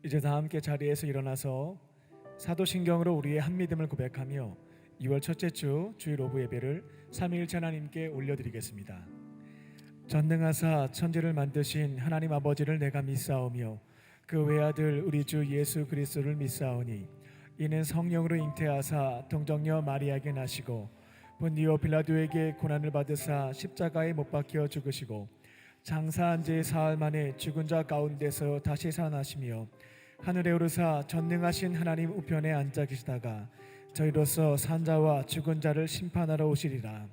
이제 다 함께 자리에서 일어나서 사도신경으로 우리의 한믿음을 고백하며 2월 첫째 주 주일 오후 예배를 삼위일체 하나님께 올려드리겠습니다. 전능하사 천지를 만드신 하나님 아버지를 내가 믿사오며 그 외아들 우리 주 예수 그리스도를 믿사오니 이는 성령으로 잉태하사 동정녀 마리아에게 나시고 본디오 빌라도에게 고난을 받으사 십자가에 못 박혀 죽으시고 장사한 지 사흘 만에 죽은 자 가운데서 다시 살아나시며 하늘에 오르사 전능하신 하나님 우편에 앉아 계시다가 저희로서 산자와 죽은 자를 심판하러 오시리라.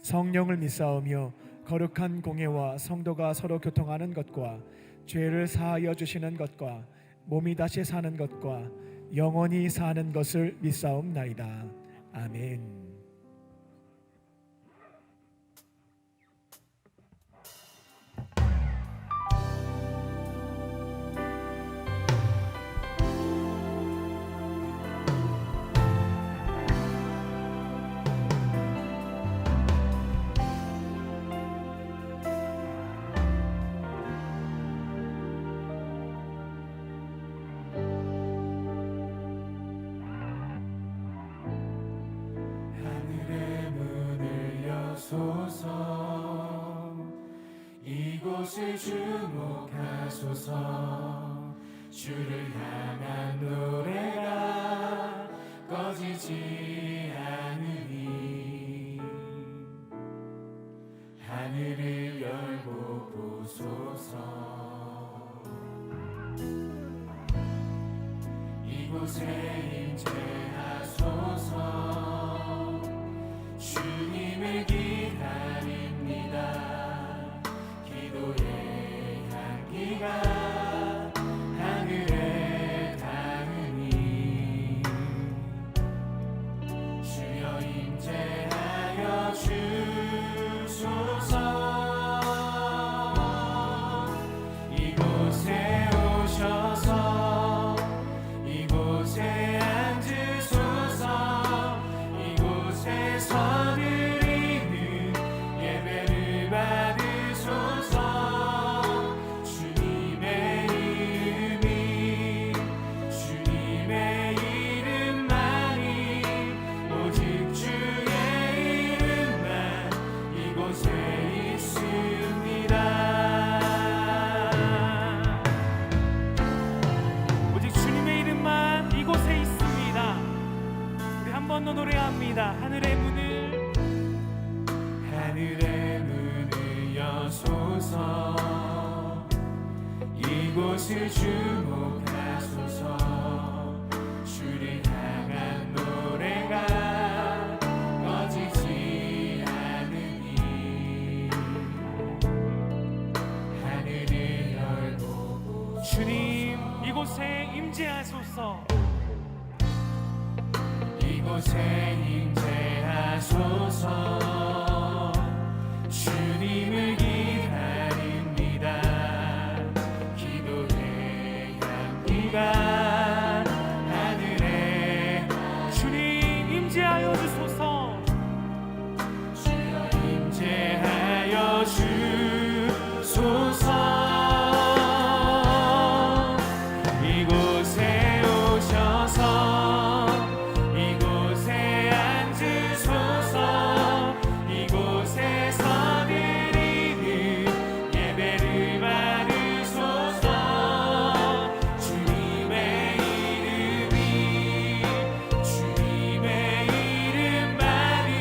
성령을 믿사오며 거룩한 공예와 성도가 서로 교통하는 것과 죄를 사하여 주시는 것과 몸이 다시 사는 것과 영원히 사는 것을 믿사옵나이다. 아멘. 이곳을 주목하소서. 주를 향한 노래가 꺼지지 않으니 하늘을 열고 보소서. 이곳에 임재하소서. 주님을 기다립니다. 기도의 향기가 하늘에 닿으니 주여 임재하여 주소서. 이곳에 오셔서 이곳에 앉으소서. 이곳에서 드리는 예배를 받으소서. 주님의 이름이 주님의 이름만이 오직 주의 이름만 이곳에 있습니다. 오직 주님의 이름만 이곳에 있습니다. 우리 한 번 더 노래합니다. 하늘의 문을 여소서. 이곳을 주목하소서. 주를 향한 노래가 꺼지지 않으니 하늘을 열고 주님 이곳에 임재하소서. 이곳에 임재하소서. 주님을 기다립니다. 기도의 향기가 하늘에 주님 임재하여 주소서. 주여 임재하여 주소서. 이곳에 오셔서 이곳에 앉으소서. 이곳에서 드리는 예배를 받으소서. 주님의 이름이 주님의 이름만이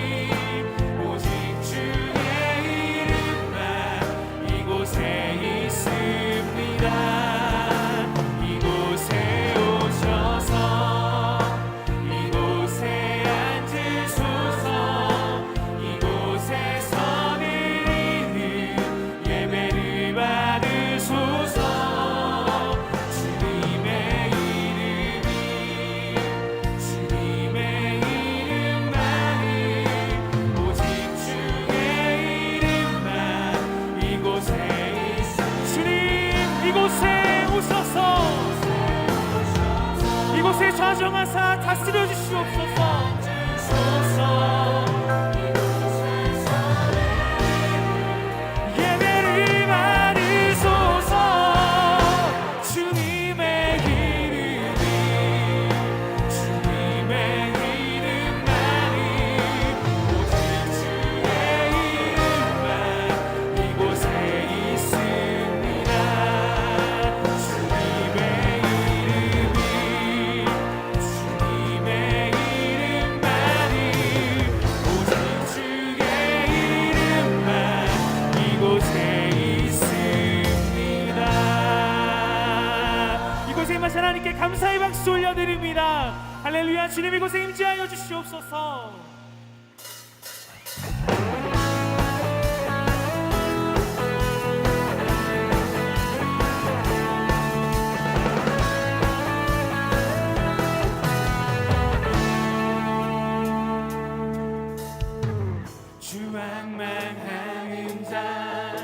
오직 주의 이름만 이곳에 있습니다. 이곳에 오셔서 이곳에 앉으소서. 이곳에서 드리는 예배를 받으소서. 주님의 이름이 주님의 이름만이 오직 주의 이름만 이곳에 있습니다. 주님 이곳에 오셔서 이곳에 좌정하사 다스려 주시옵소서. 예배를 받으소서. 주님의 길 고생하신 하나님께 감사의 박수 올려드립니다. 할렐루야. 주님의 고생 임재하여 주시옵소서. 주왕망하는 자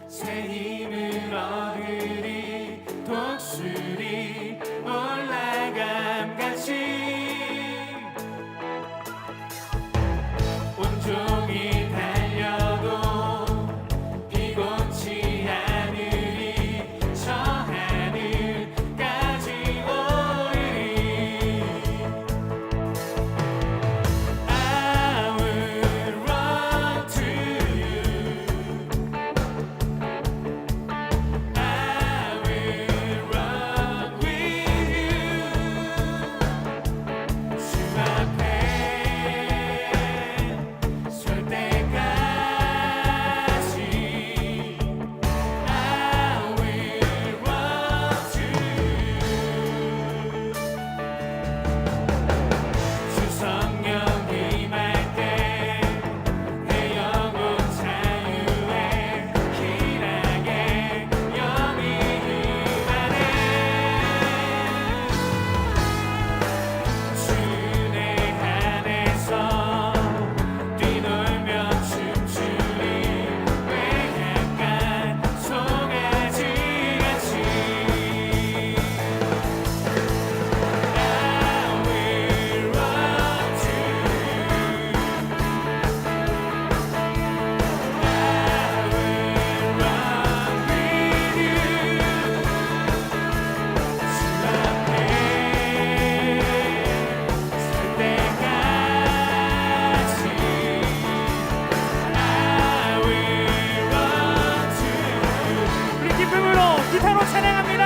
새 힘을 얻으리 독수리 올라감같이 온종일 달려도 비곤치 않으리 저 하늘까지 오르리 I will run to you I will run with you 주 앞에 설 때까지 I will run to you 주 성령 임할 때 내 영혼 자유에 희락에 영이 임하네 주내 안에서 뛰놀며 춤추리 외양간 송아지같이 I will run to you 우리 기쁨으로 기타로 찬양합니다.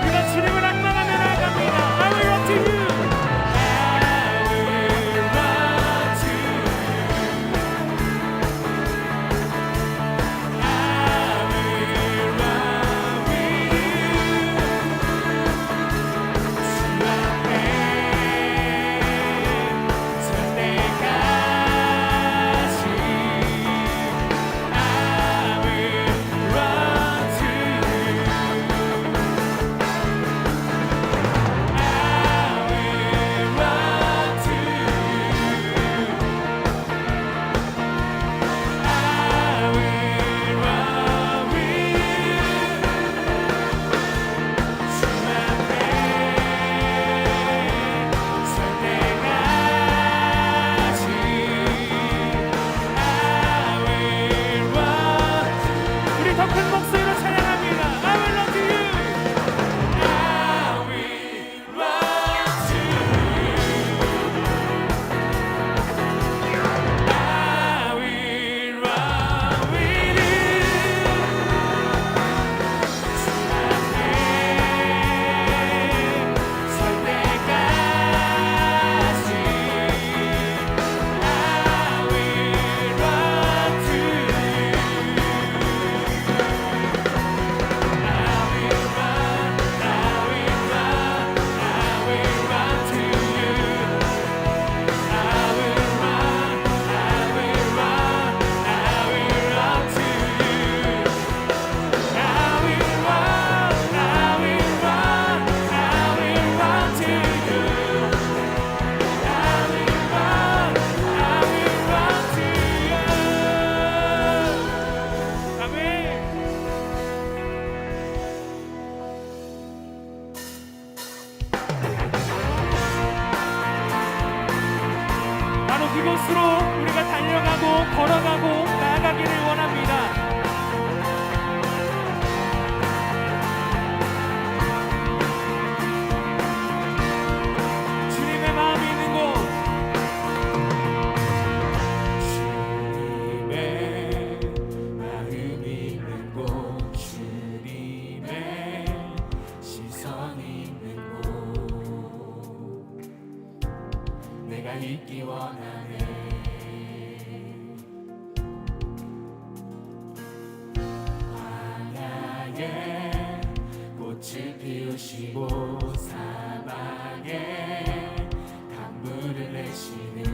우리가 주님을 악망하며 나아갑니다. I will run to you. 우리 더 큰 목소리로 찬양합니다. I will run to you. 그곳으로 우리가 달려가고 걸어가고 나아가기를 원합니다. 주님의 마음이 있는 곳, 광야에 꽃을 피우시고 사막에 강물을 내시는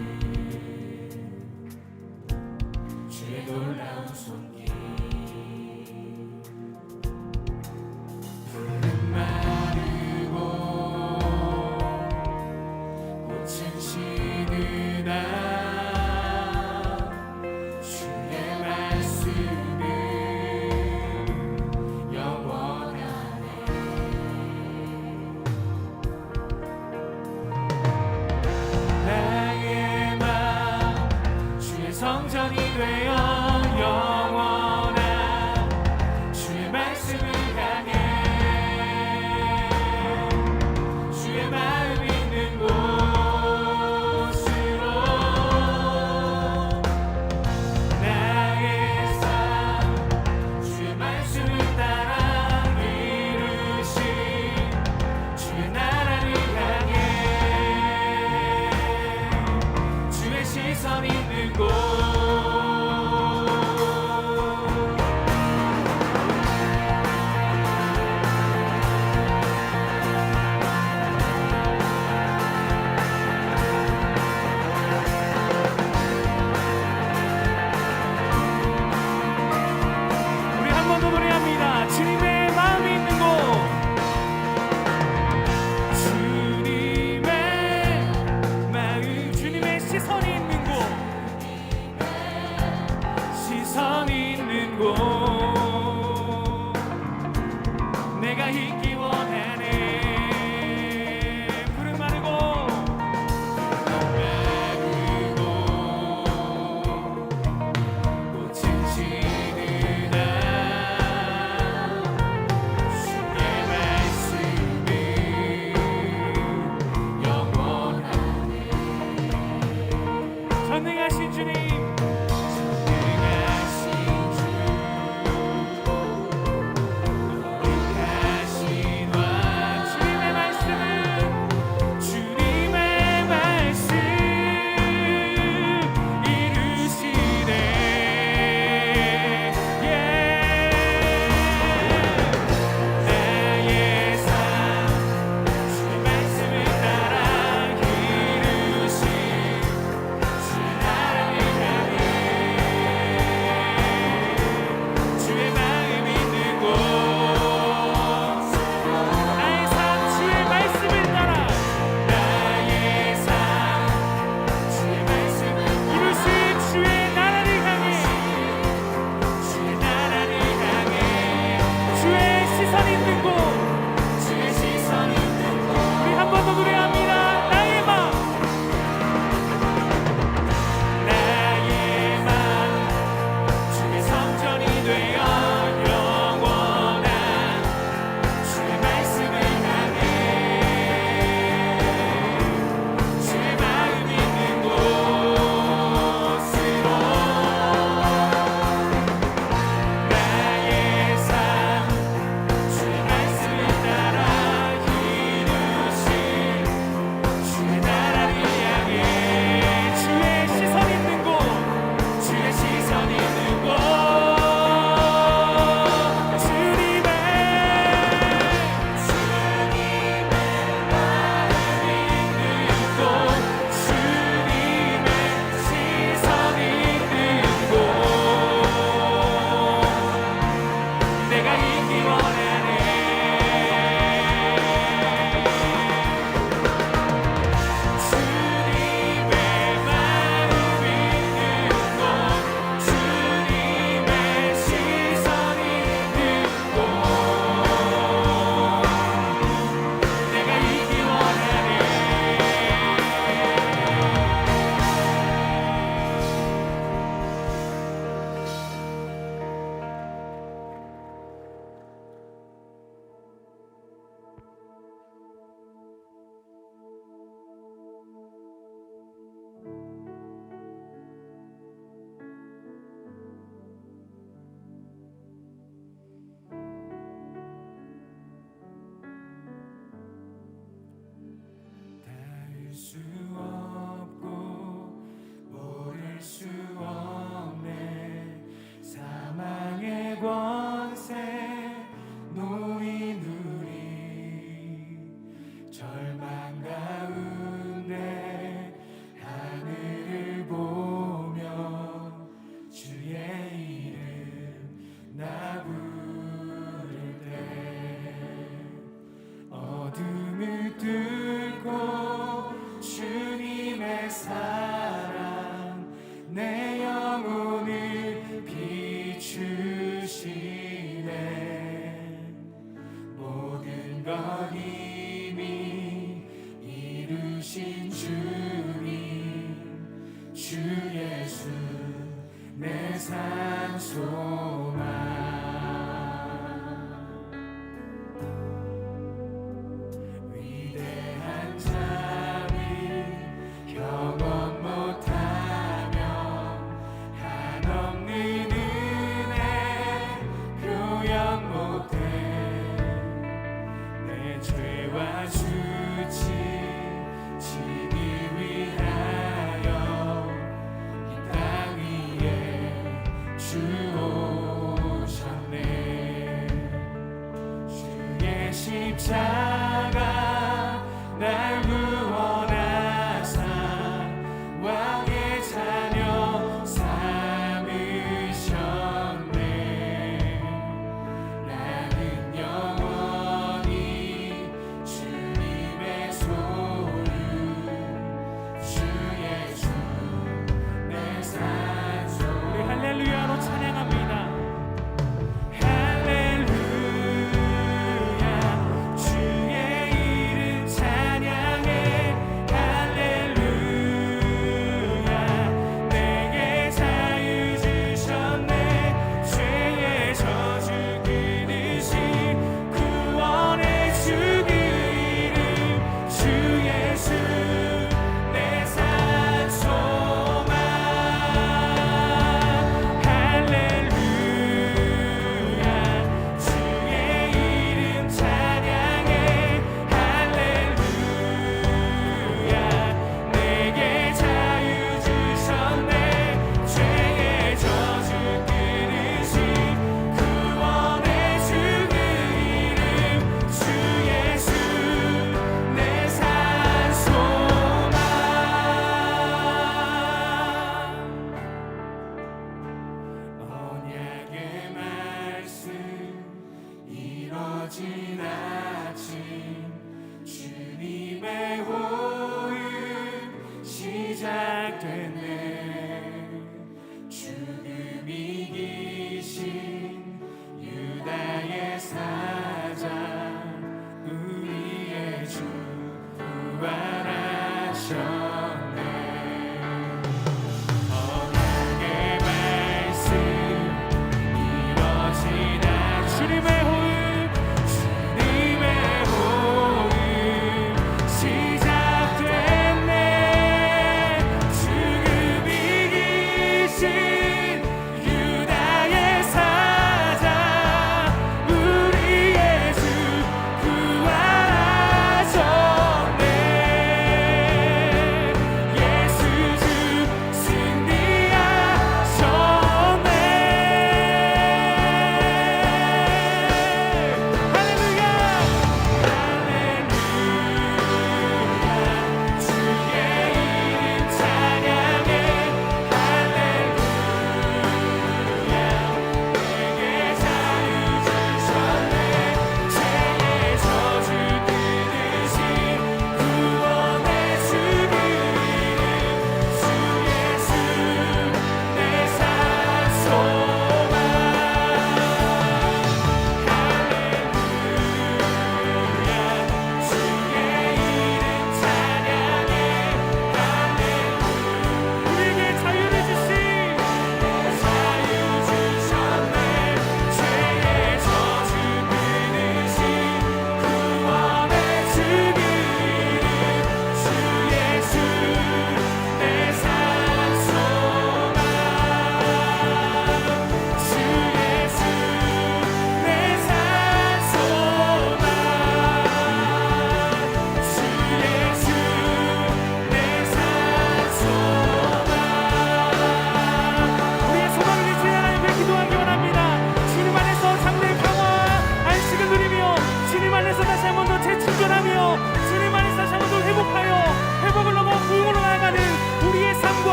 주의 놀라운 손길 푸른 마르고 꽃은 시드나 주의 말씀은 영원하네 나의 맘 주의 성전이 되어 영원한 주의 말씀을 향해 주의 마음 있는 곳으로 나의 삶 주의 말씀을 따라 이루신 주의 나라를 향해 주의 시선 있는 곳 우리 한 번 더 노래합니다. 주님의 마음이 있는 곳. 주님의 마음, 주님의 시선이 있는 곳. 시선이 있는 곳. 내가 있기 원하네. 푸른 마르고 꽃은 시드나 주의 말씀은 영원하네 전능하신 주님, 전능하신 주 거룩하신 왕 주님의 말씀은 주님의 말씀 이루시네. 나의 삶 주의 말씀을 따라 이루신 주의 나라를 향해 내 영혼을 비추시네. 모든 것 이미 이루신 주님, 주 예수 내 산 소망. 위대한 자비 경험 못하며 한없는 은혜 표현 못해. 내 죄와 수치 지기 위하여 이 땅 위에 주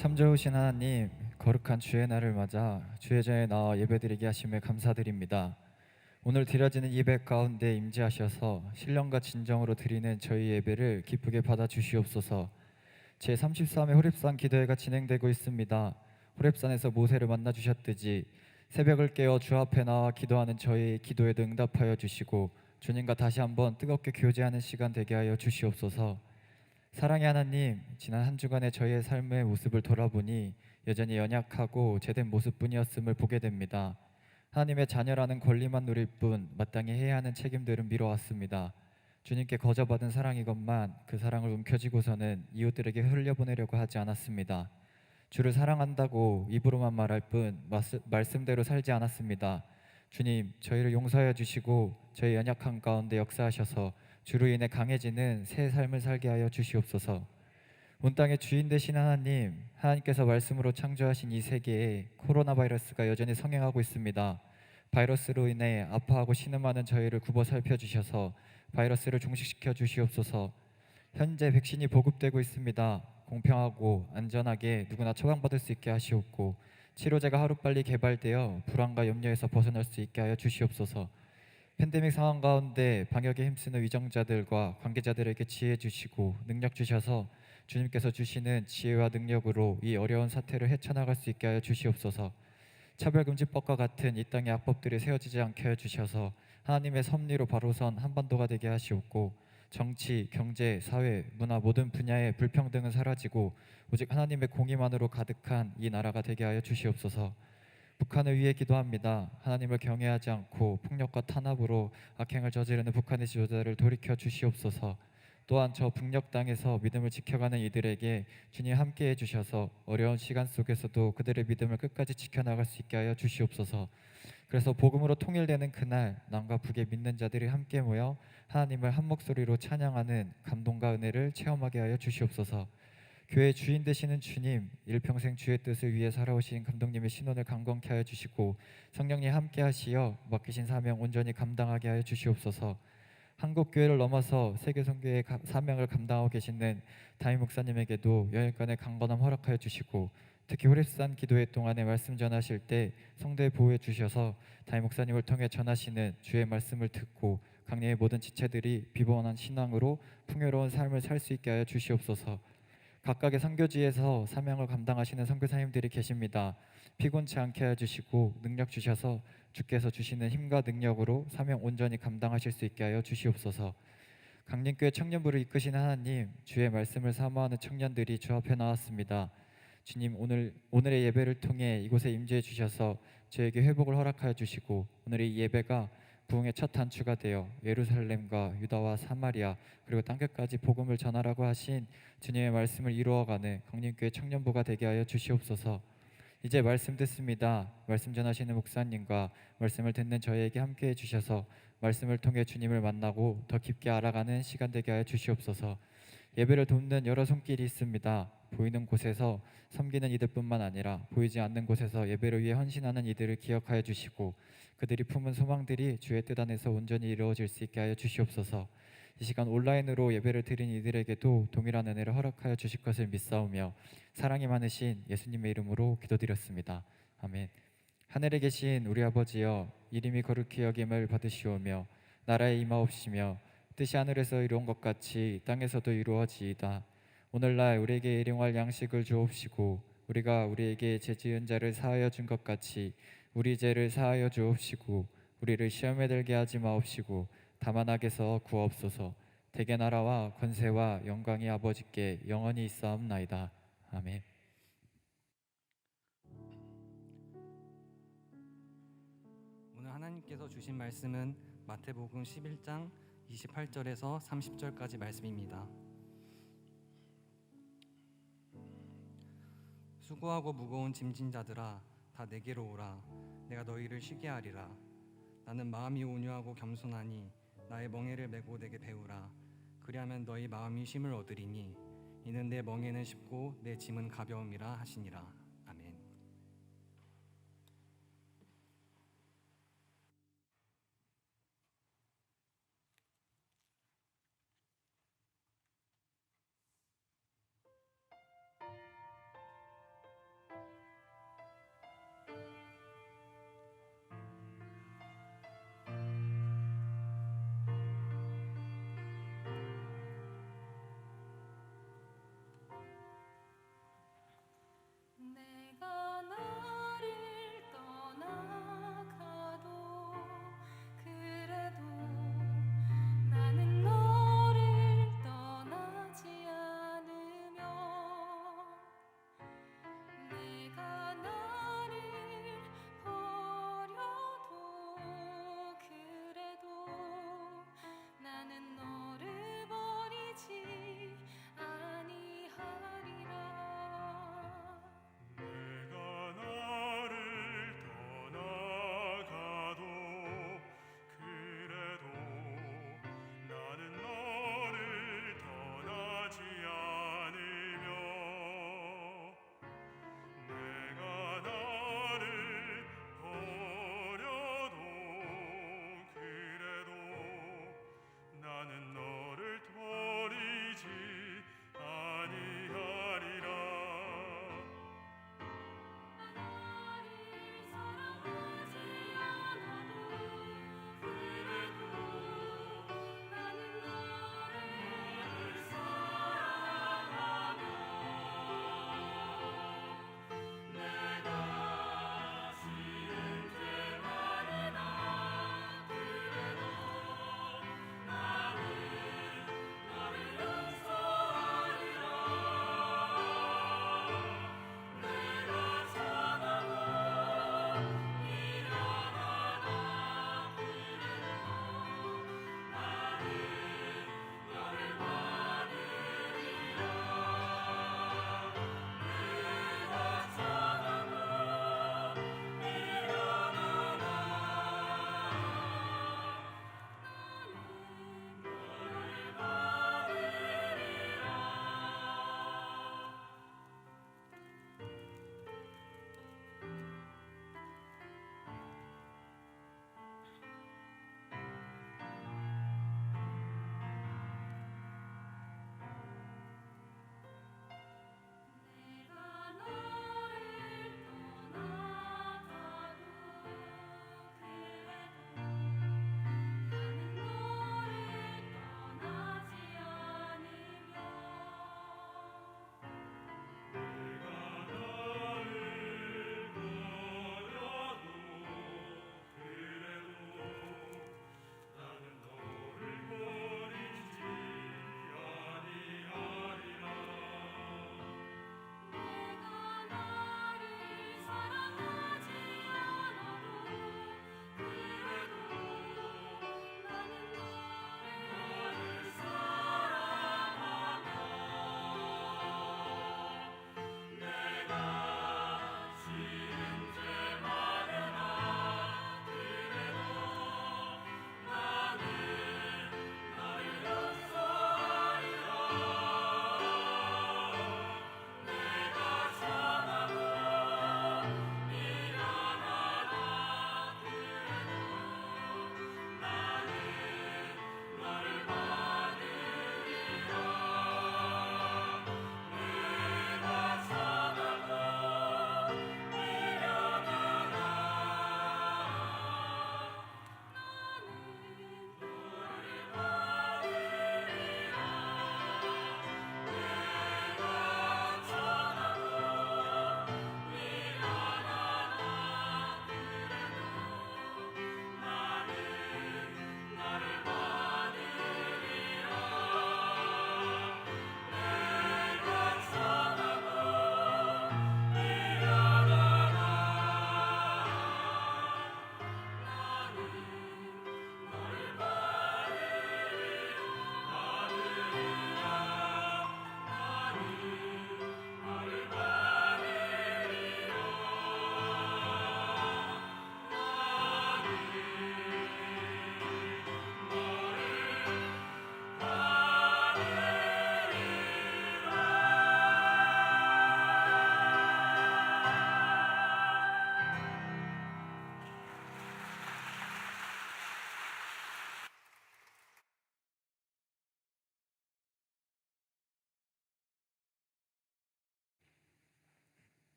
참 좋으신 하나님, 거룩한 주의 날을 맞아 주의 전에 나와 예배드리게 하심에 감사드립니다. 오늘 드려지는 예배 가운데 임재하셔서 신령과 진정으로 드리는 저희 예배를 기쁘게 받아주시옵소서. 제33회 호렙산 기도회가 진행되고 있습니다. 호렙산에서 모세를 만나 주셨듯이 새벽을 깨어 주 앞에 나와 기도하는 저희의 기도에도 응답하여 주시고 주님과 다시 한번 뜨겁게 교제하는 시간 되게 하여 주시옵소서. 사랑의 하나님, 지난 한 주간의 저희의 삶의 모습을 돌아보니 여전히 연약하고 제된 모습뿐이었음을 보게 됩니다. 하나님의 자녀라는 권리만 누릴 뿐 마땅히 해야 하는 책임들은 미뤄왔습니다. 주님께 거저받은 사랑이건만 그 사랑을 움켜쥐고서는 이웃들에게 흘려보내려고 하지 않았습니다. 주를 사랑한다고 입으로만 말할 뿐 말씀대로 살지 않았습니다. 주님, 저희를 용서하여 주시고 저희 연약한 가운데 역사하셔서 주로 인해 강해지는 새 삶을 살게 하여 주시옵소서. 온 땅의 주인 되신 하나님, 하나님께서 말씀으로 창조하신 이 세계에 코로나 바이러스가 여전히 성행하고 있습니다. 바이러스로 인해 아파하고 신음하는 저희를 굽어 살펴주셔서 바이러스를 종식시켜 주시옵소서. 현재 백신이 보급되고 있습니다. 공평하고 안전하게 누구나 처방받을 수 있게 하시옵고 치료제가 하루빨리 개발되어 불안과 염려에서 벗어날 수 있게 하여 주시옵소서. 팬데믹 상황 가운데 방역에 힘쓰는 위정자들과 관계자들에게 지혜 주시고 능력 주셔서 주님께서 주시는 지혜와 능력으로 이 어려운 사태를 헤쳐나갈 수 있게 하여 주시옵소서. 차별금지법과 같은 이 땅의 악법들이 세워지지 않게 하여 주셔서 하나님의 섭리로 바로선 한반도가 되게 하시옵고 정치, 경제, 사회, 문화 모든 분야의 불평등은 사라지고 오직 하나님의 공의만으로 가득한 이 나라가 되게 하여 주시옵소서. 북한을 위해 기도합니다. 하나님을 경외하지 않고 폭력과 탄압으로 악행을 저지르는 북한의 지도자를 돌이켜 주시옵소서. 또한 저 북녘 땅에서 믿음을 지켜가는 이들에게 주님 함께해 주셔서 어려운 시간 속에서도 그들의 믿음을 끝까지 지켜나갈 수 있게 하여 주시옵소서. 그래서 복음으로 통일되는 그날 남과 북의 믿는 자들이 함께 모여 하나님을 한 목소리로 찬양하는 감동과 은혜를 체험하게 하여 주시옵소서. 교회 주인 되시는 주님, 일평생 주의 뜻을 위해 살아오신 감독님의 신원을 강건케 하여 주시고 성령님 함께 하시어 맡기신 사명 온전히 감당하게 하여 주시옵소서. 한국 교회를 넘어서 세계 선교의 사명을 감당하고 계시는 담임 목사님에게도 여행간의 강건함 허락하여 주시고 특히 호렙산 기도회 동안에 말씀 전하실 때 성도에 보호해 주셔서 담임 목사님을 통해 전하시는 주의 말씀을 듣고 강림의 모든 지체들이 비범한 신앙으로 풍요로운 삶을 살 수 있게 하여 주시옵소서. 각각의 선교지에서 사명을 감당하시는 선교사님들이 계십니다. 피곤치 않게 해주시고 능력 주셔서 주께서 주시는 힘과 능력으로 사명 온전히 감당하실 수 있게 하여 주시옵소서. 강림교회 청년부를 이끄시는 하나님, 주의 말씀을 사모하는 청년들이 주 앞에 나왔습니다. 주님, 오늘의 예배를 통해 이곳에 임재해 주셔서 저에게 회복을 허락하여 주시고 오늘의 예배가 부흥의 첫 단추가 되어 예루살렘과 유다와 사마리아 그리고 땅끝까지 복음을 전하라고 하신 주님의 말씀을 이루어가는 강림교회 청년부가 되게 하여 주시옵소서. 이제 말씀 듣습니다. 말씀 전하시는 목사님과 말씀을 듣는 저희에게 함께해 주셔서 말씀을 통해 주님을 만나고 더 깊게 알아가는 시간 되게 하여 주시옵소서. 예배를 돕는 여러 손길이 있습니다. 보이는 곳에서 섬기는 이들뿐만 아니라 보이지 않는 곳에서 예배를 위해 헌신하는 이들을 기억하여 주시고 그들이 품은 소망들이 주의 뜻 안에서 온전히 이루어질 수 있게 하여 주시옵소서. 이 시간 온라인으로 예배를 드린 이들에게도 동일한 은혜를 허락하여 주실 것을 믿사오며 사랑이 많으신 예수님의 이름으로 기도드렸습니다. 아멘. 하늘에 계신 우리 아버지여, 이름이 거룩히 여김을 받으시오며 나라에 임하옵시며 뜻이 하늘에서 이루어진 것 같이 땅에서도 이루어지이다. 오늘날 우리에게 일용할 양식을 주옵시고 우리가 우리에게 죄 지은 자를 사하여 준 것 같이 우리 죄를 사하여 주옵시고 우리를 시험에 들게 하지 마옵시고 다만 악에서 구하옵소서. 대개 나라와 권세와 영광이 아버지께 영원히 있사옵나이다. 아멘. 오늘 하나님께서 주신 말씀은 마태복음 11장 28절에서 30절까지 말씀입니다. 수고하고 무거운 짐진 자들아 다 내게로 오라. 내가 너희를 쉬게 하리라. 나는 마음이 온유하고 겸손하니 나의 멍에를 메고 내게 배우라. 그리하면 너희 마음이 쉼을 얻으리니 이는 내 멍에는 쉽고 내 짐은 가벼움이라 하시니라. 아멘.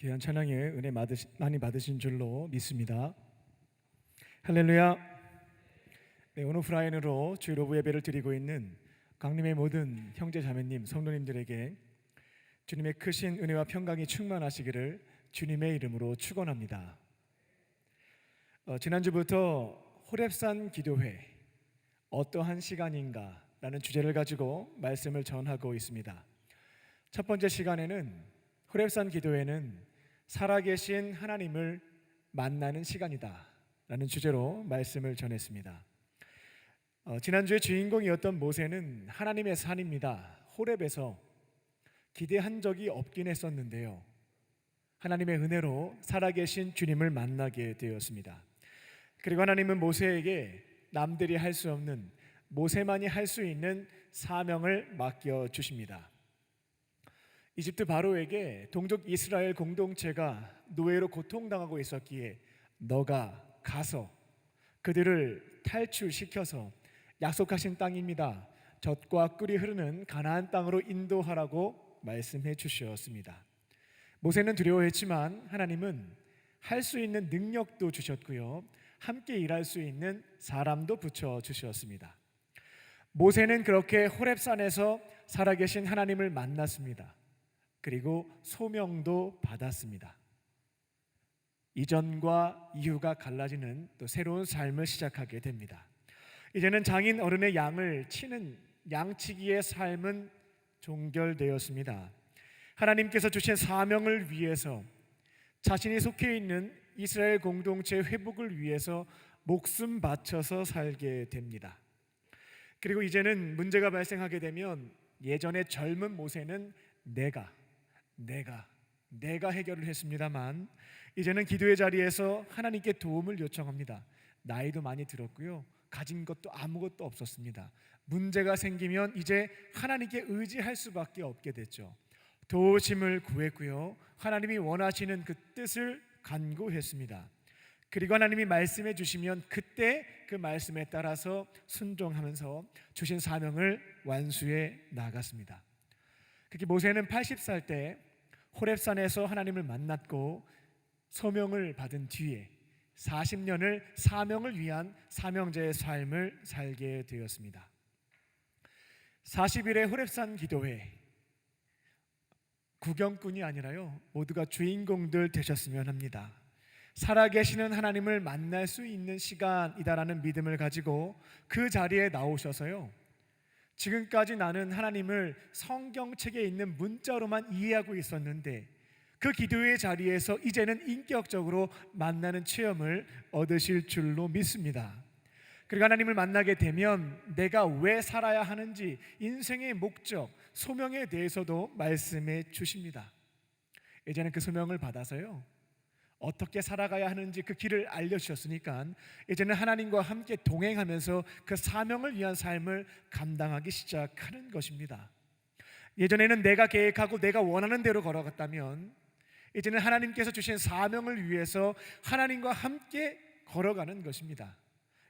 귀한 찬양에 은혜 많이 받으신 줄로 믿습니다. 할렐루야. 네, 오늘 오프라인으로 주일 오브 예배를 드리고 있는 강림의 모든 형제 자매님, 성도님들에게 주님의 크신 은혜와 평강이 충만하시기를 주님의 이름으로 축원합니다. 지난주부터 호렙산 기도회 어떠한 시간인가 라는 주제를 가지고 말씀을 전하고 있습니다. 첫 번째 시간에는 호렙산 기도회는 살아계신 하나님을 만나는 시간이다 라는 주제로 말씀을 전했습니다. 지난주에 주인공이었던 모세는 하나님의 산입니다. 호렙에서 기대한 적이 없긴 했었는데요, 하나님의 은혜로 살아계신 주님을 만나게 되었습니다. 그리고 하나님은 모세에게 남들이 할 수 없는, 모세만이 할 수 있는 사명을 맡겨주십니다. 이집트 바로에게 동족 이스라엘 공동체가 노예로 고통당하고 있었기에 너가 가서 그들을 탈출시켜서 약속하신 땅입니다, 젖과 꿀이 흐르는 가나안 땅으로 인도하라고 말씀해 주셨습니다. 모세는 두려워했지만 하나님은 할 수 있는 능력도 주셨고요, 함께 일할 수 있는 사람도 붙여주셨습니다. 모세는 그렇게 호렙산에서 살아계신 하나님을 만났습니다. 그리고 소명도 받았습니다. 이전과 이후가 갈라지는 또 새로운 삶을 시작하게 됩니다. 이제는 장인 어른의 양을 치는 양치기의 삶은 종결되었습니다. 하나님께서 주신 사명을 위해서, 자신이 속해 있는 이스라엘 공동체의 회복을 위해서 목숨 바쳐서 살게 됩니다. 그리고 이제는 문제가 발생하게 되면 예전에 젊은 모세는 내가 해결을 했습니다만 이제는 기도의 자리에서 하나님께 도움을 요청합니다. 나이도 많이 들었고요, 가진 것도 아무것도 없었습니다. 문제가 생기면 이제 하나님께 의지할 수밖에 없게 됐죠. 도우심을 구했고요, 하나님이 원하시는 그 뜻을 간구했습니다. 그리고 하나님이 말씀해 주시면 그때 그 말씀에 따라서 순종하면서 주신 사명을 완수해 나갔습니다. 그렇게 모세는 80살 때 호렙산에서 하나님을 만났고 소명을 받은 뒤에 40년을 사명을 위한 사명자의 삶을 살게 되었습니다. 40일의 호렙산 기도회, 구경꾼이 아니라요, 모두가 주인공들 되셨으면 합니다. 살아계시는 하나님을 만날 수 있는 시간이다라는 믿음을 가지고 그 자리에 나오셔서요, 지금까지 나는 하나님을 성경책에 있는 문자로만 이해하고 있었는데 그 기도의 자리에서 이제는 인격적으로 만나는 체험을 얻으실 줄로 믿습니다. 그리고 하나님을 만나게 되면 내가 왜 살아야 하는지, 인생의 목적, 소명에 대해서도 말씀해 주십니다. 이제는 그 소명을 받아서요, 어떻게 살아가야 하는지 그 길을 알려주셨으니까 이제는 하나님과 함께 동행하면서 그 사명을 위한 삶을 감당하기 시작하는 것입니다. 예전에는 내가 계획하고 내가 원하는 대로 걸어갔다면 이제는 하나님께서 주신 사명을 위해서 하나님과 함께 걸어가는 것입니다.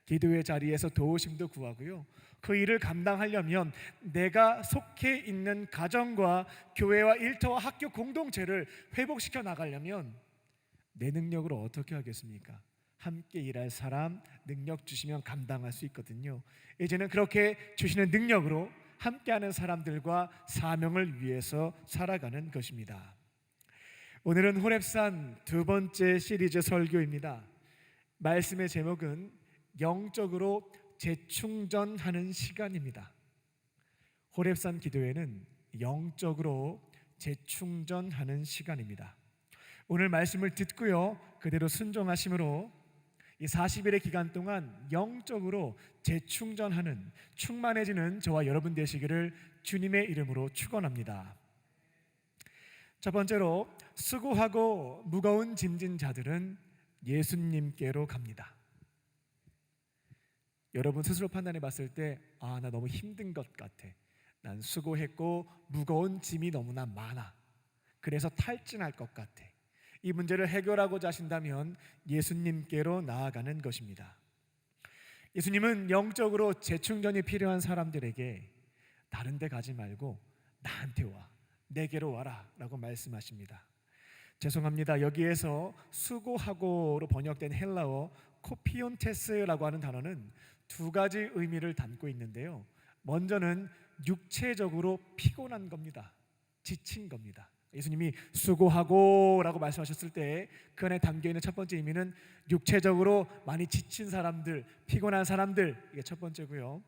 기도의 자리에서 도우심도 구하고요, 그 일을 감당하려면 내가 속해 있는 가정과 교회와 일터와 학교 공동체를 회복시켜 나가려면 내 능력으로 어떻게 하겠습니까? 함께 일할 사람 능력 주시면 감당할 수 있거든요. 이제는 그렇게 주시는 능력으로 함께하는 사람들과 사명을 위해서 살아가는 것입니다. 오늘은 호렙산 두 번째 시리즈 설교입니다. 말씀의 제목은 영적으로 재충전하는 시간입니다. 호렙산 기도회는 영적으로 재충전하는 시간입니다. 오늘 말씀을 듣고요, 그대로 순종하심으로 이 40일의 기간 동안 영적으로 재충전하는, 충만해지는 저와 여러분 되시기를 주님의 이름으로 축원합니다. 첫 번째로, 수고하고 무거운 짐진 자들은 예수님께로 갑니다. 여러분 스스로 판단해 봤을 때 나 너무 힘든 것 같아, 난 수고했고 무거운 짐이 너무나 많아, 그래서 탈진할 것 같아, 이 문제를 해결하고자 하신다면 예수님께로 나아가는 것입니다. 예수님은 영적으로 재충전이 필요한 사람들에게 다른 데 가지 말고 나한테 와, 내게로 와라 라고 말씀하십니다. 죄송합니다. 여기에서 수고하고로 번역된 헬라어 코피온테스라고 하는 단어는 두 가지 의미를 담고 있는데요. 먼저는 육체적으로 피곤한 겁니다. 지친 겁니다. 예수님이 수고하고라고 말씀하셨을 때 그 안에 담겨 있는 첫 번째 의미는 육체적으로 많이 지친 사람들, 피곤한 사람들, 이게 첫 번째고요.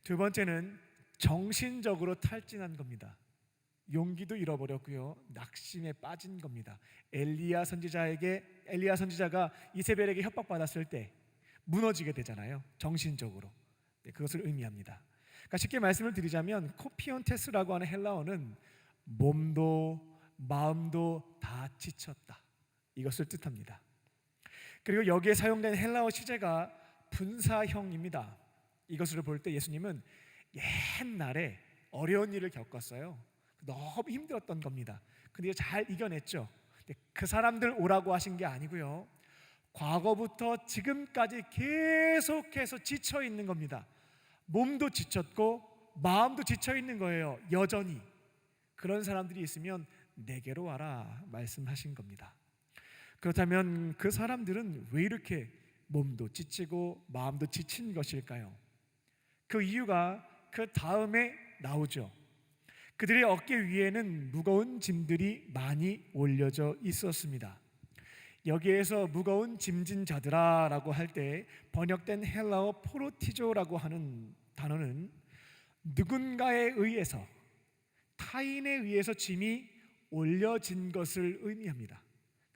두 번째는 정신적으로 탈진한 겁니다. 용기도 잃어버렸고요, 낙심에 빠진 겁니다. 엘리야 선지자가 이세벨에게 협박받았을 때 무너지게 되잖아요. 정신적으로. 그것을 의미합니다. 그러니까 쉽게 말씀을 드리자면 코피온테스라고 하는 헬라어는 몸도 마음도 다 지쳤다, 이것을 뜻합니다. 그리고 여기에 사용된 헬라어 시제가 분사형입니다. 이것을 볼 때 예수님은 옛날에 어려운 일을 겪었어요. 너무 힘들었던 겁니다. 근데 잘 이겨냈죠. 그 사람들 오라고 하신 게 아니고요, 과거부터 지금까지 계속해서 지쳐 있는 겁니다. 몸도 지쳤고 마음도 지쳐 있는 거예요. 여전히 그런 사람들이 있으면 내게로 와라 말씀하신 겁니다. 그렇다면 그 사람들은 왜 이렇게 몸도 지치고 마음도 지친 것일까요? 그 이유가 그 다음에 나오죠. 그들의 어깨 위에는 무거운 짐들이 많이 올려져 있었습니다. 여기에서 무거운 짐진 자들아라고 할 때 번역된 헬라어 포로티조라고 하는 단어는 누군가에 의해서, 타인에 의해서 짐이 올려진 것을 의미합니다.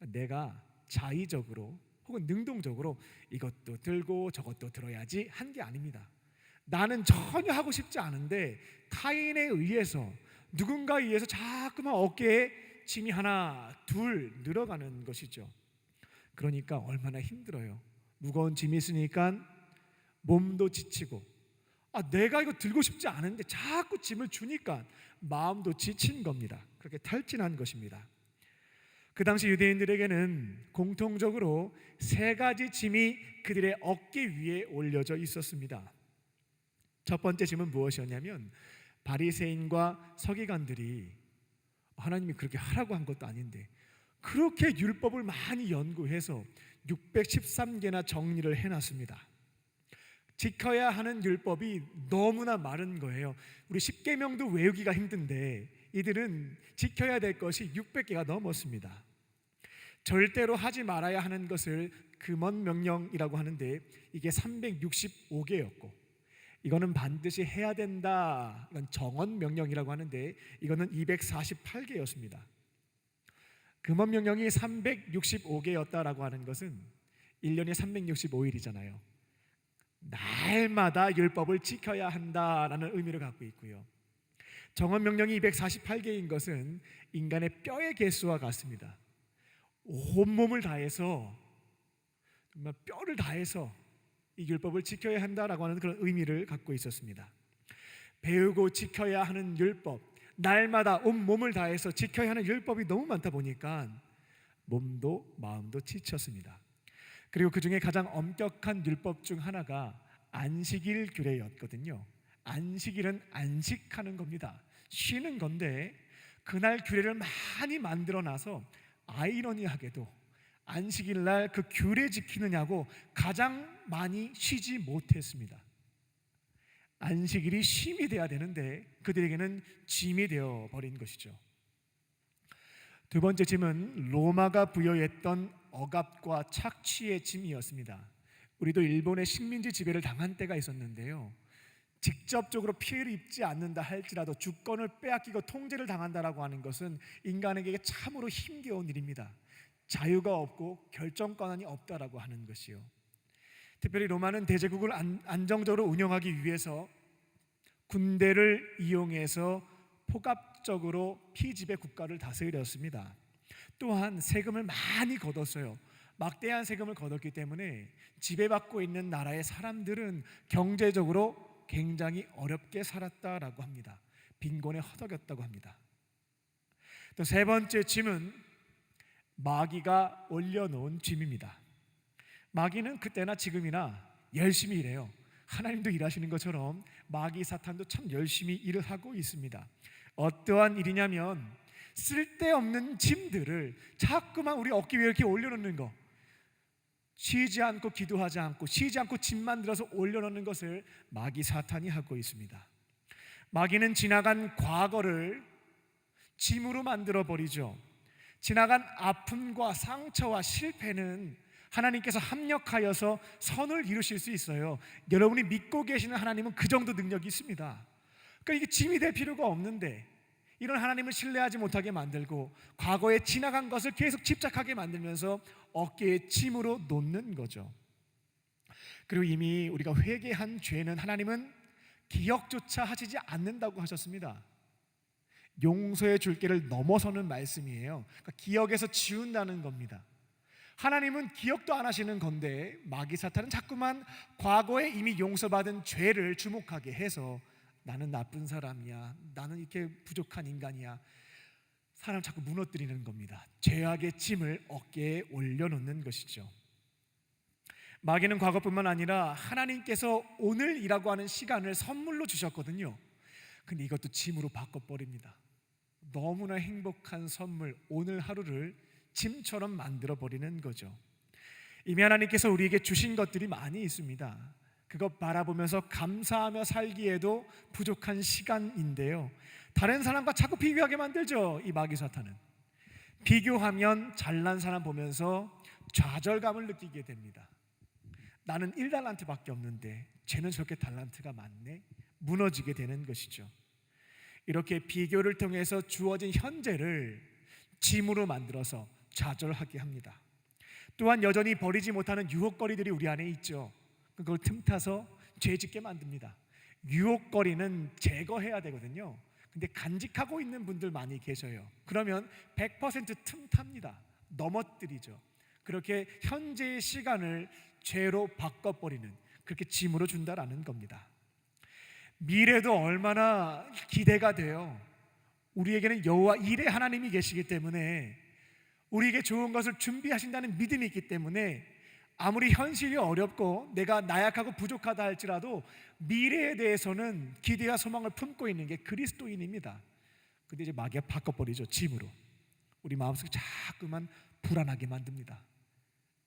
내가 자의적으로 혹은 능동적으로 이것도 들고 저것도 들어야지 한 게 아닙니다. 나는 전혀 하고 싶지 않은데 타인에 의해서, 누군가에 의해서 자꾸만 어깨에 짐이 하나 둘 늘어가는 것이죠. 그러니까 얼마나 힘들어요. 무거운 짐이 있으니까 몸도 지치고, 내가 이거 들고 싶지 않은데 자꾸 짐을 주니까 마음도 지친 겁니다. 그렇게 탈진한 것입니다. 그 당시 유대인들에게는 공통적으로 세 가지 짐이 그들의 어깨 위에 올려져 있었습니다. 첫 번째 짐은 무엇이었냐면, 바리새인과 서기관들이 하나님이 그렇게 하라고 한 것도 아닌데 그렇게 율법을 많이 연구해서 613개나 정리를 해놨습니다. 지켜야 하는 율법이 너무나 많은 거예요. 우리 10계명도 외우기가 힘든데 이들은 지켜야 될 것이 600개가 넘었습니다. 절대로 하지 말아야 하는 것을 금언명령이라고 하는데 이게 365개였고, 이거는 반드시 해야 된다, 이건 정언명령이라고 하는데 이거는 248개였습니다. 금언명령이 365개였다라고 하는 것은 1년에 365일이잖아요. 날마다 율법을 지켜야 한다라는 의미를 갖고 있고요. 정언명령이 248개인 것은 인간의 뼈의 개수와 같습니다. 온몸을 다해서, 정말 뼈를 다해서 이 율법을 지켜야 한다라고 하는 그런 의미를 갖고 있었습니다. 배우고 지켜야 하는 율법, 날마다 온몸을 다해서 지켜야 하는 율법이 너무 많다 보니까 몸도 마음도 지쳤습니다. 그리고 그 중에 가장 엄격한 율법 중 하나가 안식일 규례였거든요. 안식일은 안식하는 겁니다. 쉬는 건데 그날 규례를 많이 만들어놔서 아이러니하게도 안식일 날 그 규례 지키느냐고 가장 많이 쉬지 못했습니다. 안식일이 쉼이 돼야 되는데 그들에게는 짐이 되어 버린 것이죠. 두 번째 짐은 로마가 부여했던 억압과 착취의 짐이었습니다. 우리도 일본의 식민지 지배를 당한 때가 있었는데요, 직접적으로 피해를 입지 않는다 할지라도 주권을 빼앗기고 통제를 당한다라고 하는 것은 인간에게 참으로 힘겨운 일입니다. 자유가 없고 결정 권한이 없다라고 하는 것이요. 특별히 로마는 대제국을 안정적으로 운영하기 위해서 군대를 이용해서 폭압적으로 피지배 국가를 다스렸습니다. 또한 세금을 많이 걷었어요. 막대한 세금을 걷었기 때문에 지배받고 있는 나라의 사람들은 경제적으로 굉장히 어렵게 살았다라고 합니다. 빈곤에 허덕였다고 합니다. 또 세 번째 짐은 마귀가 올려놓은 짐입니다. 마귀는 그때나 지금이나 열심히 일해요. 하나님도 일하시는 것처럼 마귀 사탄도 참 열심히 일을 하고 있습니다. 어떠한 일이냐면 쓸데없는 짐들을 자꾸만 우리 어깨 위에 이렇게 올려놓는 거, 쉬지 않고 기도하지 않고 쉬지 않고 짐만 들어서 올려놓는 것을 마귀 사탄이 하고 있습니다. 마귀는 지나간 과거를 짐으로 만들어 버리죠. 지나간 아픔과 상처와 실패는 하나님께서 합력하여서 선을 이루실 수 있어요. 여러분이 믿고 계시는 하나님은 그 정도 능력이 있습니다. 그러니까 이게 짐이 될 필요가 없는데 이런 하나님을 신뢰하지 못하게 만들고 과거에 지나간 것을 계속 집착하게 만들면서 어깨에 짐으로 놓는 거죠. 그리고 이미 우리가 회개한 죄는 하나님은 기억조차 하시지 않는다고 하셨습니다. 용서해 줄게를 넘어서는 말씀이에요. 그러니까 기억에서 지운다는 겁니다. 하나님은 기억도 안 하시는 건데 마귀 사탄은 자꾸만 과거에 이미 용서받은 죄를 주목하게 해서 나는 나쁜 사람이야, 나는 이렇게 부족한 인간이야, 사람을 자꾸 무너뜨리는 겁니다. 죄악의 짐을 어깨에 올려놓는 것이죠. 마귀는 과거뿐만 아니라 하나님께서 오늘이라고 하는 시간을 선물로 주셨거든요. 근데 이것도 짐으로 바꿔버립니다. 너무나 행복한 선물, 오늘 하루를 짐처럼 만들어버리는 거죠. 이미 하나님께서 우리에게 주신 것들이 많이 있습니다. 그것 바라보면서 감사하며 살기에도 부족한 시간인데요, 다른 사람과 자꾸 비교하게 만들죠. 이 마귀 사탄은 비교하면 잘난 사람 보면서 좌절감을 느끼게 됩니다. 나는 1달란트밖에 없는데 쟤는 저렇게 달란트가 많네, 무너지게 되는 것이죠. 이렇게 비교를 통해서 주어진 현재를 짐으로 만들어서 좌절하게 합니다. 또한 여전히 버리지 못하는 유혹거리들이 우리 안에 있죠. 그걸 틈타서 죄짓게 만듭니다. 유혹거리는 제거해야 되거든요. 근데 간직하고 있는 분들 많이 계셔요. 그러면 100% 틈탑니다. 넘어뜨리죠. 그렇게 현재의 시간을 죄로 바꿔버리는, 그렇게 짐으로 준다라는 겁니다. 미래도 얼마나 기대가 돼요. 우리에게는 여호와 일의 하나님이 계시기 때문에, 우리에게 좋은 것을 준비하신다는 믿음이 있기 때문에 아무리 현실이 어렵고 내가 나약하고 부족하다 할지라도 미래에 대해서는 기대와 소망을 품고 있는 게 그리스도인입니다. 근데 이제 마귀가 바꿔버리죠. 짐으로 우리 마음속에 자꾸만 불안하게 만듭니다.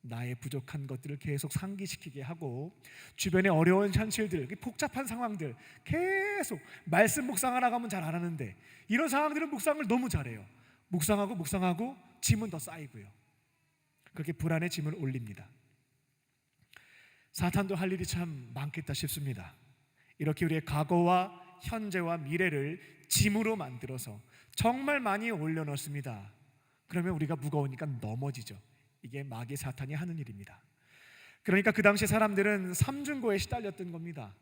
나의 부족한 것들을 계속 상기시키게 하고 주변의 어려운 현실들, 복잡한 상황들 계속 말씀 묵상하러 가면 잘 안 하는데 이런 상황들은 묵상을 너무 잘해요. 묵상하고 짐은 더 쌓이고요. 그렇게 불안의 짐을 올립니다. 사탄도 할 일이 참 많겠다 싶습니다. 이렇게 우리의 과거와 현재와 미래를 짐으로 만들어서 정말 많이 올려놓습니다. 그러면 우리가 무거우니까 넘어지죠. 이게 마귀 사탄이 하는 일입니다. 그러니까 그 당시 사람들은 삼중고에 시달렸던 겁니다.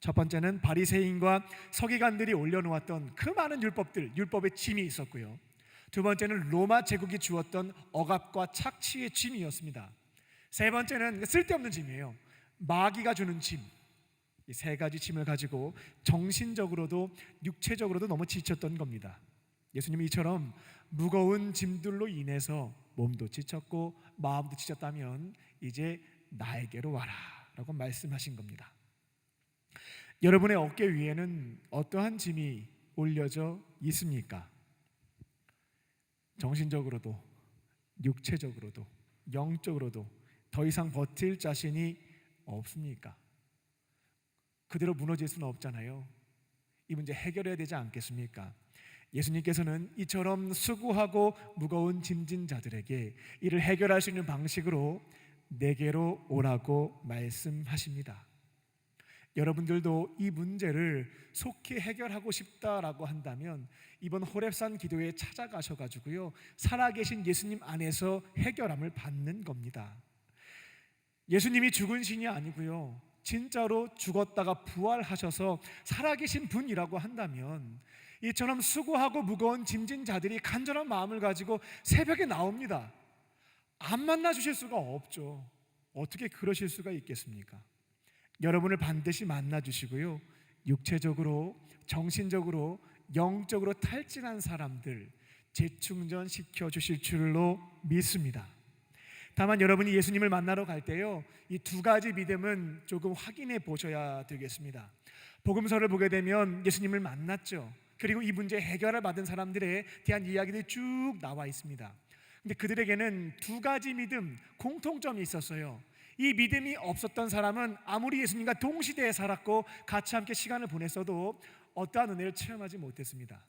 첫 번째는 바리새인과 서기관들이 올려놓았던 그 많은 율법의 짐이 있었고요. 두 번째는 로마 제국이 주었던 억압과 착취의 짐이었습니다. 세 번째는 쓸데없는 짐이에요. 마귀가 주는 짐. 이 세 가지 짐을 가지고 정신적으로도 육체적으로도 너무 지쳤던 겁니다. 예수님이 이처럼 무거운 짐들로 인해서 몸도 지쳤고 마음도 지쳤다면 이제 나에게로 와라 라고 말씀하신 겁니다. 여러분의 어깨 위에는 어떠한 짐이 올려져 있습니까? 정신적으로도 육체적으로도 영적으로도 더 이상 버틸 자신이 없습니까? 그대로 무너질 수는 없잖아요. 이 문제 해결해야 되지 않겠습니까? 예수님께서는 이처럼 수고하고 무거운 짐진 자들에게 이를 해결할 수 있는 방식으로 내게로 오라고 말씀하십니다. 여러분들도 이 문제를 속히 해결하고 싶다라고 한다면 이번 호렙산 기도에 찾아가셔가지고요, 살아계신 예수님 안에서 해결함을 받는 겁니다. 예수님이 죽은 신이 아니고요, 진짜로 죽었다가 부활하셔서 살아계신 분이라고 한다면 이처럼 수고하고 무거운 짐진 자들이 간절한 마음을 가지고 새벽에 나옵니다. 안 만나 주실 수가 없죠. 어떻게 그러실 수가 있겠습니까? 여러분을 반드시 만나 주시고요, 육체적으로, 정신적으로, 영적으로 탈진한 사람들 재충전시켜 주실 줄로 믿습니다. 다만 여러분이 예수님을 만나러 갈 때요, 이 두 가지 믿음은 조금 확인해 보셔야 되겠습니다. 복음서를 보게 되면 예수님을 만났죠. 그리고 이 문제 해결을 받은 사람들에 대한 이야기들이 쭉 나와 있습니다. 근데 그들에게는 두 가지 믿음, 공통점이 있었어요. 이 믿음이 없었던 사람은 아무리 예수님과 동시대에 살았고 같이 함께 시간을 보냈어도 어떠한 은혜를 체험하지 못했습니다.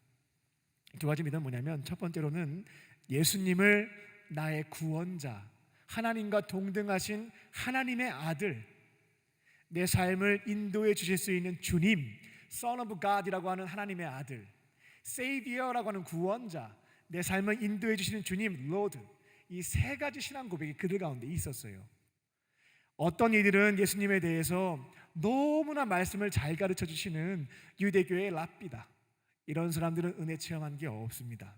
두 가지 믿음은 뭐냐면, 첫 번째로는 예수님을 나의 구원자, 하나님과 동등하신 하나님의 아들, 내 삶을 인도해 주실 수 있는 주님, Son of God이라고 하는 하나님의 아들, Savior라고 하는 구원자, 내 삶을 인도해 주시는 주님, Lord, 이 세 가지 신앙 고백이 그들 가운데 있었어요. 어떤 이들은 예수님에 대해서 너무나 말씀을 잘 가르쳐 주시는 유대교의 랍비다, 이런 사람들은 은혜 체험한 게 없습니다.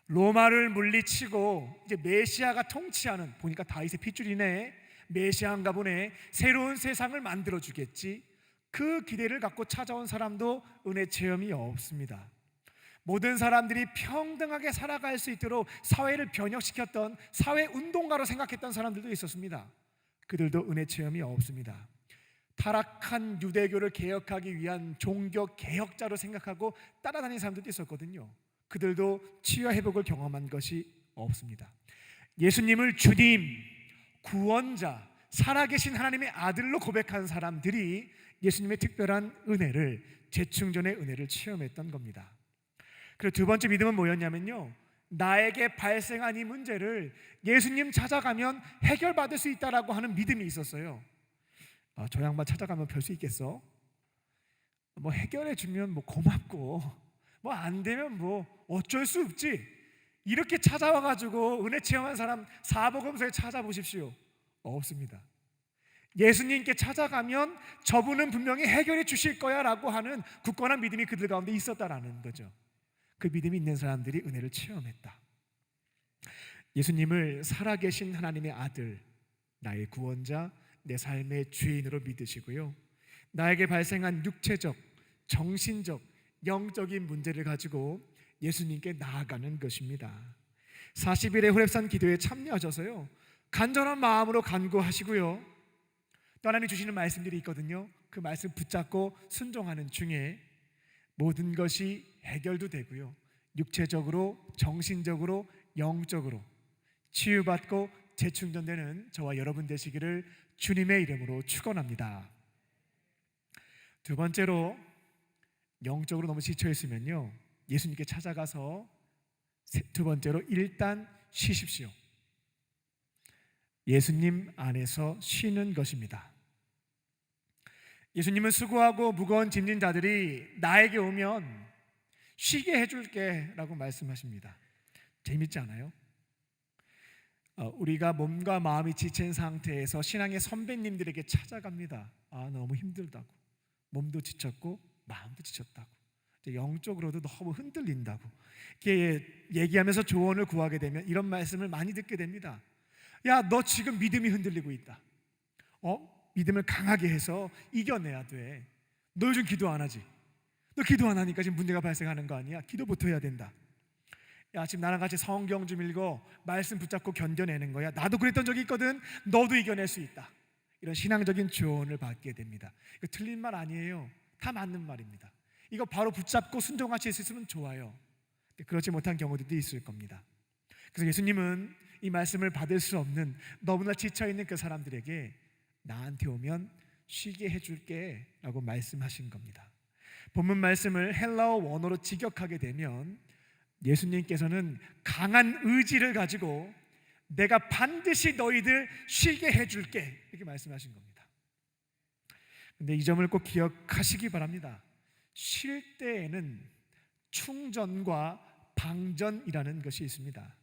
로마를 물리치고 이제 메시아가 통치하는, 보니까 다윗의 핏줄이네, 메시아인가 보네, 새로운 세상을 만들어 주겠지, 그 기대를 갖고 찾아온 사람도 은혜 체험이 없습니다. 모든 사람들이 평등하게 살아갈 수 있도록 사회를 변혁시켰던 사회운동가로 생각했던 사람들도 있었습니다. 그들도 은혜 체험이 없습니다. 타락한 유대교를 개혁하기 위한 종교 개혁자로 생각하고 따라다니는 사람들도 있었거든요. 그들도 치유와 회복을 경험한 것이 없습니다. 예수님을 주님, 구원자, 살아계신 하나님의 아들로 고백한 사람들이 예수님의 특별한 은혜를, 재충전의 은혜를 체험했던 겁니다. 그리고 두 번째 믿음은 뭐였냐면요, 나에게 발생한 이 문제를 예수님 찾아가면 해결받을 수 있다라고 하는 믿음이 있었어요. 저 양반 찾아가면 별 수 있겠어? 뭐 해결해 주면 뭐 고맙고, 뭐 안 되면 뭐 어쩔 수 없지, 이렇게 찾아와가지고 은혜 체험한 사람 사복음서에 찾아보십시오. 없습니다. 예수님께 찾아가면 저분은 분명히 해결해 주실 거야 라고 하는 굳건한 믿음이 그들 가운데 있었다라는 거죠. 그 믿음이 있는 사람들이 은혜를 체험했다. 예수님을 살아계신 하나님의 아들, 나의 구원자, 내 삶의 주인으로 믿으시고요, 나에게 발생한 육체적, 정신적, 영적인 문제를 가지고 예수님께 나아가는 것입니다. 40일의 호렙산 기도에 참여하셔서요, 간절한 마음으로 간구하시고요, 또 하나님이 주시는 말씀들이 있거든요. 그 말씀 붙잡고 순종하는 중에 모든 것이 해결도 되고요, 육체적으로, 정신적으로, 영적으로 치유받고 재충전되는 저와 여러분 되시기를 주님의 이름으로 축원합니다. 두 번째로, 영적으로 너무 지쳐 있으면요, 예수님께 찾아가서 두 번째로 일단 쉬십시오. 예수님 안에서 쉬는 것입니다. 예수님은 수고하고 무거운 짐진 자들이 나에게 오면 쉬게 해줄게 라고 말씀하십니다. 재밌지 않아요? 우리가 몸과 마음이 지친 상태에서 신앙의 선배님들에게 찾아갑니다. 너무 힘들다고, 몸도 지쳤고 마음도 지쳤다고, 영적으로도 너무 흔들린다고 이렇게 얘기하면서 조언을 구하게 되면 이런 말씀을 많이 듣게 됩니다. 야, 너 지금 믿음이 흔들리고 있다. 믿음을 강하게 해서 이겨내야 돼. 너 요즘 기도 안 하지? 너 기도 안 하니까 지금 문제가 발생하는 거 아니야? 기도부터 해야 된다. 야, 지금 나랑 같이 성경 좀 읽어, 말씀 붙잡고 견뎌내는 거야. 나도 그랬던 적이 있거든. 너도 이겨낼 수 있다. 이런 신앙적인 조언을 받게 됩니다. 이거 틀린 말 아니에요. 다 맞는 말입니다. 이거 바로 붙잡고 순종하실 수 있으면 좋아요. 그렇지 못한 경우들도 있을 겁니다. 그래서 예수님은 이 말씀을 받을 수 없는 너무나 지쳐있는 그 사람들에게 나한테 오면 쉬게 해줄게 라고 말씀하신 겁니다. 본문 말씀을 헬라어 원어로 직역하게 되면 예수님께서는 강한 의지를 가지고 내가 반드시 너희들 쉬게 해줄게 이렇게 말씀하신 겁니다. 근데 이 점을 꼭 기억하시기 바랍니다. 쉴 때에는 충전과 방전이라는 것이 있습니다.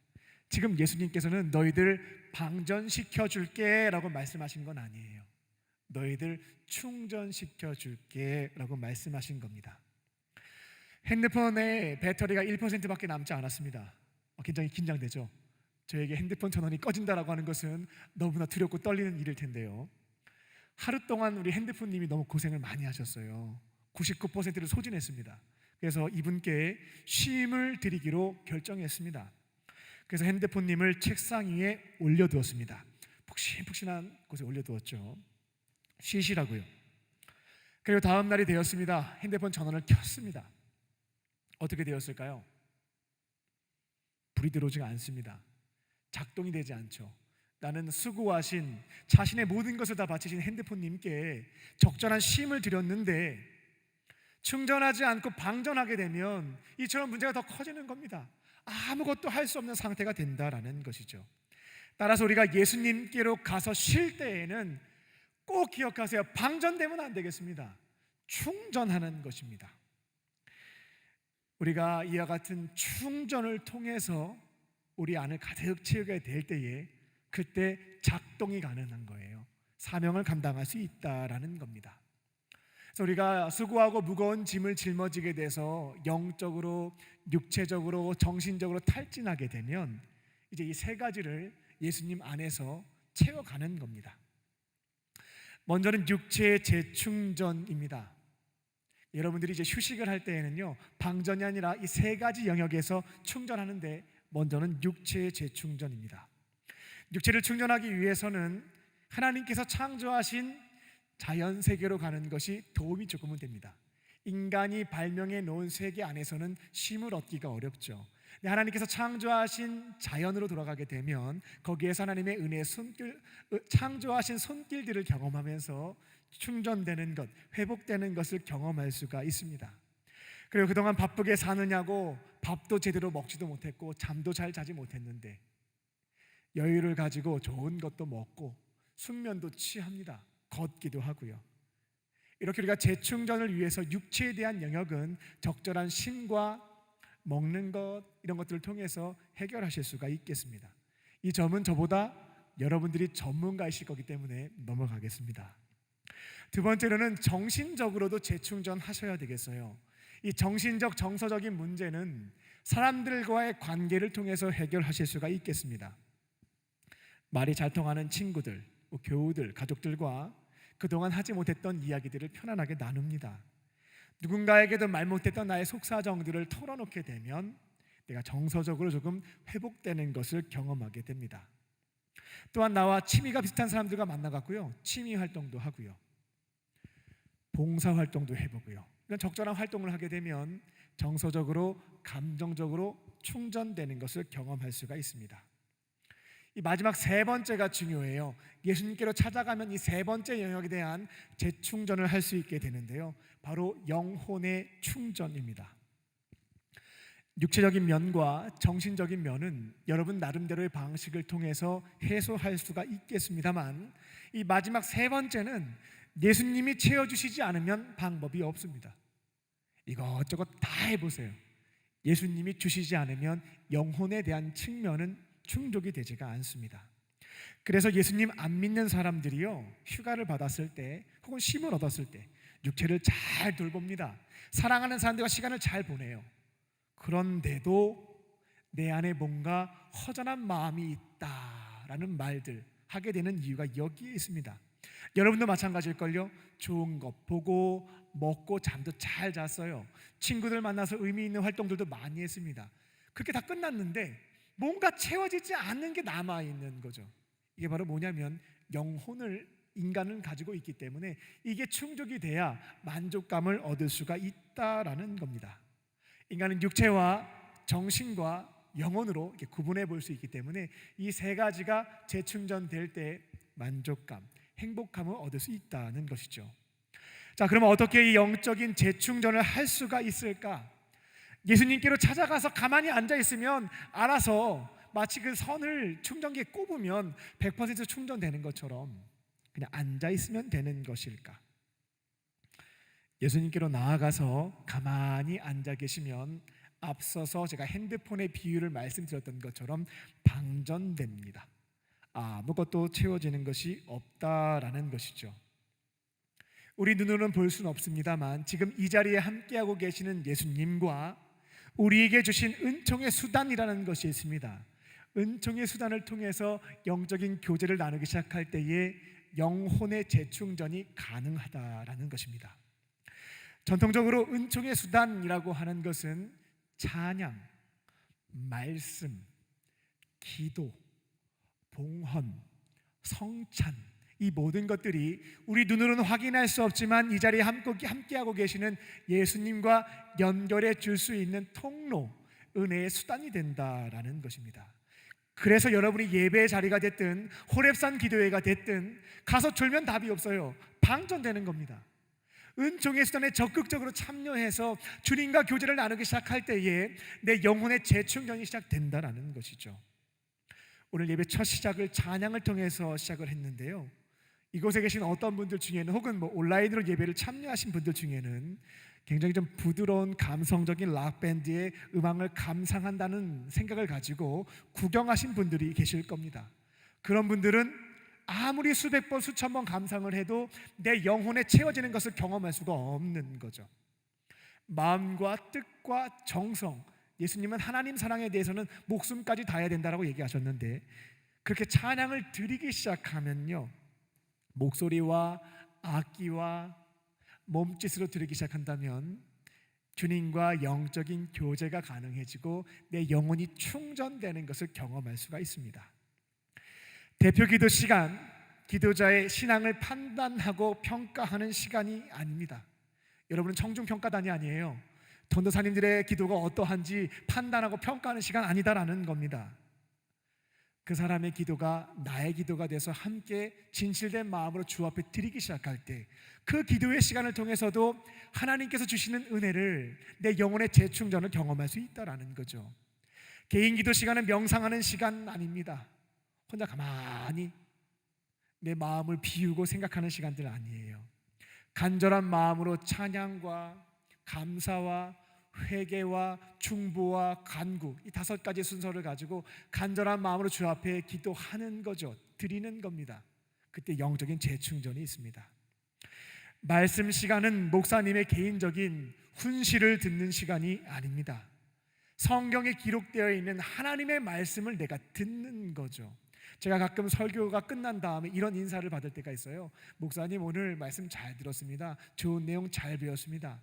지금 예수님께서는 너희들 방전시켜 줄게 라고 말씀하신 건 아니에요. 너희들 충전시켜 줄게 라고 말씀하신 겁니다. 핸드폰에 배터리가 1%밖에 남지 않았습니다. 굉장히 긴장되죠. 저에게 핸드폰 전원이 꺼진다라고 하는 것은 너무나 두렵고 떨리는 일일 텐데요, 하루 동안 우리 핸드폰님이 너무 고생을 많이 하셨어요. 99%를 소진했습니다. 그래서 이분께 쉼을 드리기로 결정했습니다. 그래서 핸드폰님을 책상 위에 올려두었습니다. 푹신푹신한 곳에 올려두었죠. 쉬시라고요. 그리고 다음 날이 되었습니다. 핸드폰 전원을 켰습니다. 어떻게 되었을까요? 불이 들어오지가 않습니다. 작동이 되지 않죠. 나는 수고하신 자신의 모든 것을 다 바치신 핸드폰님께 적절한 힘을 드렸는데 충전하지 않고 방전하게 되면 이처럼 문제가 더 커지는 겁니다. 아무것도 할 수 없는 상태가 된다라는 것이죠. 따라서 우리가 예수님께로 가서 쉴 때에는 꼭 기억하세요. 방전되면 안 되겠습니다. 충전하는 것입니다. 우리가 이와 같은 충전을 통해서 우리 안을 가득 채우게 될 때에 그때 작동이 가능한 거예요. 사명을 감당할 수 있다라는 겁니다. 그래서 우리가 수고하고 무거운 짐을 짊어지게 돼서 영적으로, 육체적으로, 정신적으로 탈진하게 되면 이제 이 세 가지를 예수님 안에서 채워가는 겁니다. 먼저는 육체의 재충전입니다. 여러분들이 이제 휴식을 할 때에는요, 방전이 아니라 이 세 가지 영역에서 충전하는데 먼저는 육체의 재충전입니다. 육체를 충전하기 위해서는 하나님께서 창조하신 자연 세계로 가는 것이 도움이 조금은 됩니다. 인간이 발명해 놓은 세계 안에서는 쉼을 얻기가 어렵죠. 하나님께서 창조하신 자연으로 돌아가게 되면 거기에서 하나님의 은혜의 손길, 창조하신 손길들을 경험하면서 충전되는 것, 회복되는 것을 경험할 수가 있습니다. 그리고 그동안 바쁘게 사느냐고 밥도 제대로 먹지도 못했고 잠도 잘 자지 못했는데 여유를 가지고 좋은 것도 먹고 숙면도 취합니다. 걷기도 하고요. 이렇게 우리가 재충전을 위해서 육체에 대한 영역은 적절한 쉼과 먹는 것 이런 것들을 통해서 해결하실 수가 있겠습니다. 이 점은 저보다 여러분들이 전문가이실 거기 때문에 넘어가겠습니다. 두 번째로는 정신적으로도 재충전하셔야 되겠어요. 이 정신적 정서적인 문제는 사람들과의 관계를 통해서 해결하실 수가 있겠습니다. 말이 잘 통하는 친구들, 교우들, 가족들과 그동안 하지 못했던 이야기들을 편안하게 나눕니다. 누군가에게도 말 못했던 나의 속사정들을 털어놓게 되면 내가 정서적으로 조금 회복되는 것을 경험하게 됩니다. 또한 나와 취미가 비슷한 사람들과 만나갖고요, 취미 활동도 하고요, 봉사 활동도 해보고요. 이런 적절한 활동을 하게 되면 정서적으로, 감정적으로 충전되는 것을 경험할 수가 있습니다. 이 마지막 세 번째가 중요해요. 예수님께로 찾아가면 이 세 번째 영역에 대한 재충전을 할 수 있게 되는데요, 바로 영혼의 충전입니다. 육체적인 면과 정신적인 면은 여러분 나름대로의 방식을 통해서 해소할 수가 있겠습니다만 이 마지막 세 번째는 예수님이 채워주시지 않으면 방법이 없습니다. 이것저것 다 해보세요. 예수님이 주시지 않으면 영혼에 대한 측면은 충족이 되지가 않습니다. 그래서 예수님 안 믿는 사람들이요, 휴가를 받았을 때 혹은 쉼을 얻었을 때 육체를 잘 돌봅니다. 사랑하는 사람들과 시간을 잘 보내요. 그런데도 내 안에 뭔가 허전한 마음이 있다라는 말들 하게 되는 이유가 여기에 있습니다. 여러분도 마찬가지일걸요. 좋은 것 보고 먹고 잠도 잘 잤어요. 친구들 만나서 의미 있는 활동들도 많이 했습니다. 그렇게 다 끝났는데 뭔가 채워지지 않는 게 남아있는 거죠. 이게 바로 뭐냐면 영혼을 인간은 가지고 있기 때문에 이게 충족이 돼야 만족감을 얻을 수가 있다라는 겁니다. 인간은 육체와 정신과 영혼으로 이렇게 구분해 볼 수 있기 때문에 이 세 가지가 재충전될 때 만족감, 행복감을 얻을 수 있다는 것이죠. 자, 그러면 어떻게 이 영적인 재충전을 할 수가 있을까? 예수님께로 찾아가서 가만히 앉아 있으면 알아서 마치 그 선을 충전기에 꼽으면 100% 충전되는 것처럼 그냥 앉아 있으면 되는 것일까? 예수님께로 나아가서 가만히 앉아 계시면 앞서서 제가 핸드폰의 비유를 말씀드렸던 것처럼 방전됩니다. 아무것도 채워지는 것이 없다라는 것이죠. 우리 눈으로는 볼 수는 없습니다만 지금 이 자리에 함께하고 계시는 예수님과 우리에게 주신 은총의 수단이라는 것이 있습니다. 은총의 수단을 통해서 영적인 교제를 나누기 시작할 때에 영혼의 재충전이 가능하다라는 것입니다. 전통적으로 은총의 수단이라고 하는 것은 찬양, 말씀, 기도, 봉헌, 성찬 이 모든 것들이 우리 눈으로는 확인할 수 없지만 이 자리에 함께하고 계시는 예수님과 연결해 줄 수 있는 통로, 은혜의 수단이 된다라는 것입니다. 그래서 여러분이 예배의 자리가 됐든 호렙산 기도회가 됐든 가서 졸면 답이 없어요. 방전되는 겁니다. 은총의 수단에 적극적으로 참여해서 주님과 교제를 나누기 시작할 때에 내 영혼의 재충전이 시작된다라는 것이죠. 오늘 예배 첫 시작을 찬양을 통해서 시작을 했는데요, 이곳에 계신 어떤 분들 중에는 혹은 온라인으로 예배를 참여하신 분들 중에는 굉장히 좀 부드러운 감성적인 락밴드의 음악을 감상한다는 생각을 가지고 구경하신 분들이 계실 겁니다. 그런 분들은 아무리 수백 번 수천 번 감상을 해도 내 영혼에 채워지는 것을 경험할 수가 없는 거죠. 마음과 뜻과 정성, 예수님은 하나님 사랑에 대해서는 목숨까지 다해야 된다라고 얘기하셨는데, 그렇게 찬양을 드리기 시작하면요, 목소리와 악기와 몸짓으로 드리기 시작한다면 주님과 영적인 교제가 가능해지고 내 영혼이 충전되는 것을 경험할 수가 있습니다. 대표 기도 시간, 기도자의 신앙을 판단하고 평가하는 시간이 아닙니다. 여러분은 청중평가단이 아니에요. 전도사님들의 기도가 어떠한지 판단하고 평가하는 시간 아니다라는 겁니다. 그 사람의 기도가 나의 기도가 돼서 함께 진실된 마음으로 주 앞에 드리기 시작할 때, 그 기도의 시간을 통해서도 하나님께서 주시는 은혜를, 내 영혼의 재충전을 경험할 수 있다라는 거죠. 개인 기도 시간은 명상하는 시간 아닙니다. 혼자 가만히 내 마음을 비우고 생각하는 시간들 아니에요. 간절한 마음으로 찬양과 감사와 회개와 중보와 간구, 이 5가지 순서를 가지고 간절한 마음으로 주 앞에 기도하는 거죠. 드리는 겁니다. 그때 영적인 재충전이 있습니다. 말씀 시간은 목사님의 개인적인 훈시를 듣는 시간이 아닙니다. 성경에 기록되어 있는 하나님의 말씀을 내가 듣는 거죠. 제가 가끔 설교가 끝난 다음에 이런 인사를 받을 때가 있어요. 목사님, 오늘 말씀 잘 들었습니다. 좋은 내용 잘 배웠습니다.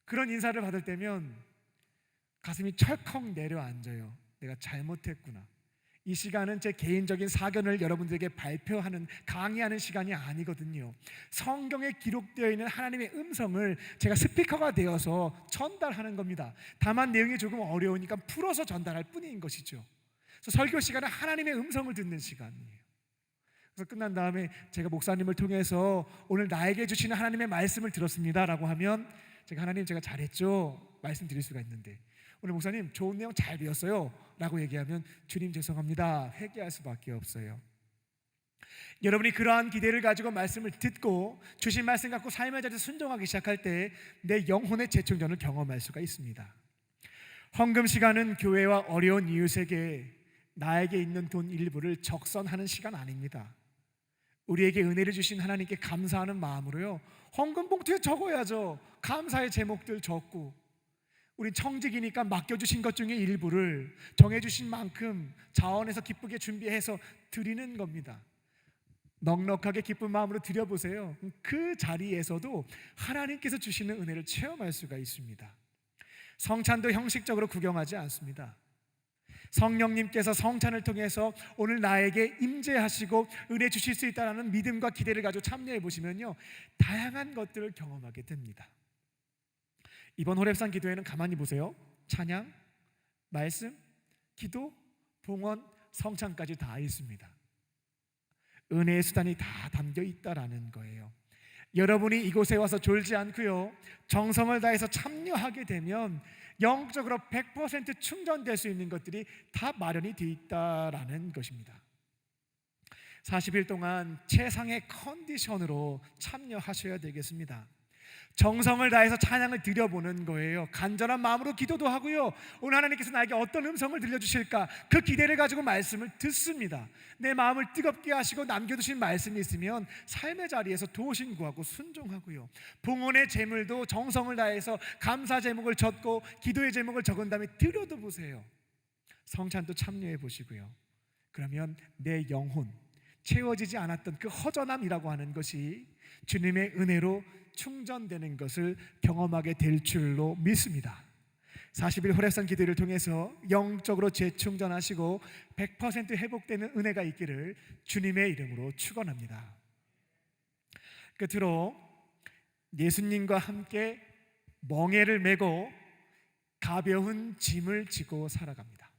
그런 인사를 받을 때면 가슴이 철컥 내려앉아요. 내가 잘못했구나. 이 시간은 제 개인적인 사견을 여러분들에게 발표하는, 강의하는 시간이 아니거든요. 성경에 기록되어 있는 하나님의 음성을 제가 스피커가 되어서 전달하는 겁니다. 다만 내용이 조금 어려우니까 풀어서 전달할 뿐인 것이죠. 그래서 설교 시간은 하나님의 음성을 듣는 시간이에요. 그래서 끝난 다음에 제가 목사님을 통해서 오늘 나에게 주시는 하나님의 말씀을 들었습니다 라고 하면 제가, 하나님 제가 잘했죠? 말씀드릴 수가 있는데, 오늘 목사님 좋은 내용 잘 배웠어요 라고 얘기하면 주님 죄송합니다, 회개할 수밖에 없어요. 여러분이 그러한 기대를 가지고 말씀을 듣고 주신 말씀 갖고 삶의 자리에서 순종하기 시작할 때 내 영혼의 재충전을 경험할 수가 있습니다. 헌금 시간은 교회와 어려운 이웃에게 나에게 있는 돈 일부를 적선하는 시간 아닙니다. 우리에게 은혜를 주신 하나님께 감사하는 마음으로요, 헌금 봉투에 적어야죠. 감사의 제목들 적고, 우리 청직이니까 맡겨주신 것 중에 일부를 정해주신 만큼 자원해서 기쁘게 준비해서 드리는 겁니다. 넉넉하게 기쁜 마음으로 드려보세요. 그 자리에서도 하나님께서 주시는 은혜를 체험할 수가 있습니다. 성찬도 형식적으로 구경하지 않습니다. 성령님께서 성찬을 통해서 오늘 나에게 임재하시고 은혜 주실 수 있다는 믿음과 기대를 가지고 참여해 보시면요, 다양한 것들을 경험하게 됩니다. 이번 호렙산 기도회는 가만히 보세요. 찬양, 말씀, 기도, 봉헌, 성찬까지 다 있습니다. 은혜의 수단이 다 담겨 있다라는 거예요. 여러분이 이곳에 와서 졸지 않고요, 정성을 다해서 참여하게 되면 영적으로 100% 충전될 수 있는 것들이 다 마련이 되어 있다라는 것입니다. 40일 동안 최상의 컨디션으로 참여하셔야 되겠습니다. 정성을 다해서 찬양을 드려보는 거예요. 간절한 마음으로 기도도 하고요, 오늘 하나님께서 나에게 어떤 음성을 들려주실까, 그 기대를 가지고 말씀을 듣습니다. 내 마음을 뜨겁게 하시고 남겨두신 말씀이 있으면 삶의 자리에서 도우심 구하고 순종하고요, 봉헌의 제물도 정성을 다해서 감사 제목을 적고 기도의 제목을 적은 다음에 드려도 보세요. 성찬도 참여해 보시고요, 그러면 내 영혼, 채워지지 않았던 그 허전함이라고 하는 것이 주님의 은혜로 충전되는 것을 경험하게 될 줄로 믿습니다. 40일 호렙산 기도를 통해서 영적으로 재충전하시고 100% 회복되는 은혜가 있기를 주님의 이름으로 축원합니다. 끝으로 예수님과 함께 멍에를 메고 가벼운 짐을 지고 살아갑니다.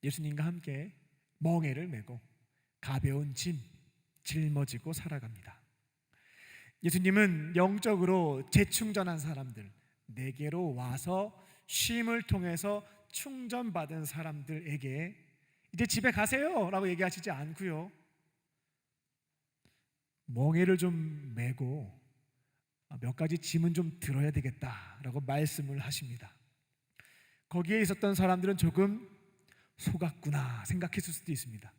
예수님과 함께 멍에를 메고 가벼운 짐 짊어지고 살아갑니다. 예수님은 영적으로 재충전한 사람들, 내게로 와서 쉼을 통해서 충전받은 사람들에게 이제 집에 가세요 라고 얘기하시지 않고요, 멍에를 좀 메고 몇 가지 짐은 좀 들어야 되겠다라고 말씀을 하십니다. 거기에 있었던 사람들은 조금 속았구나 생각했을 수도 있습니다.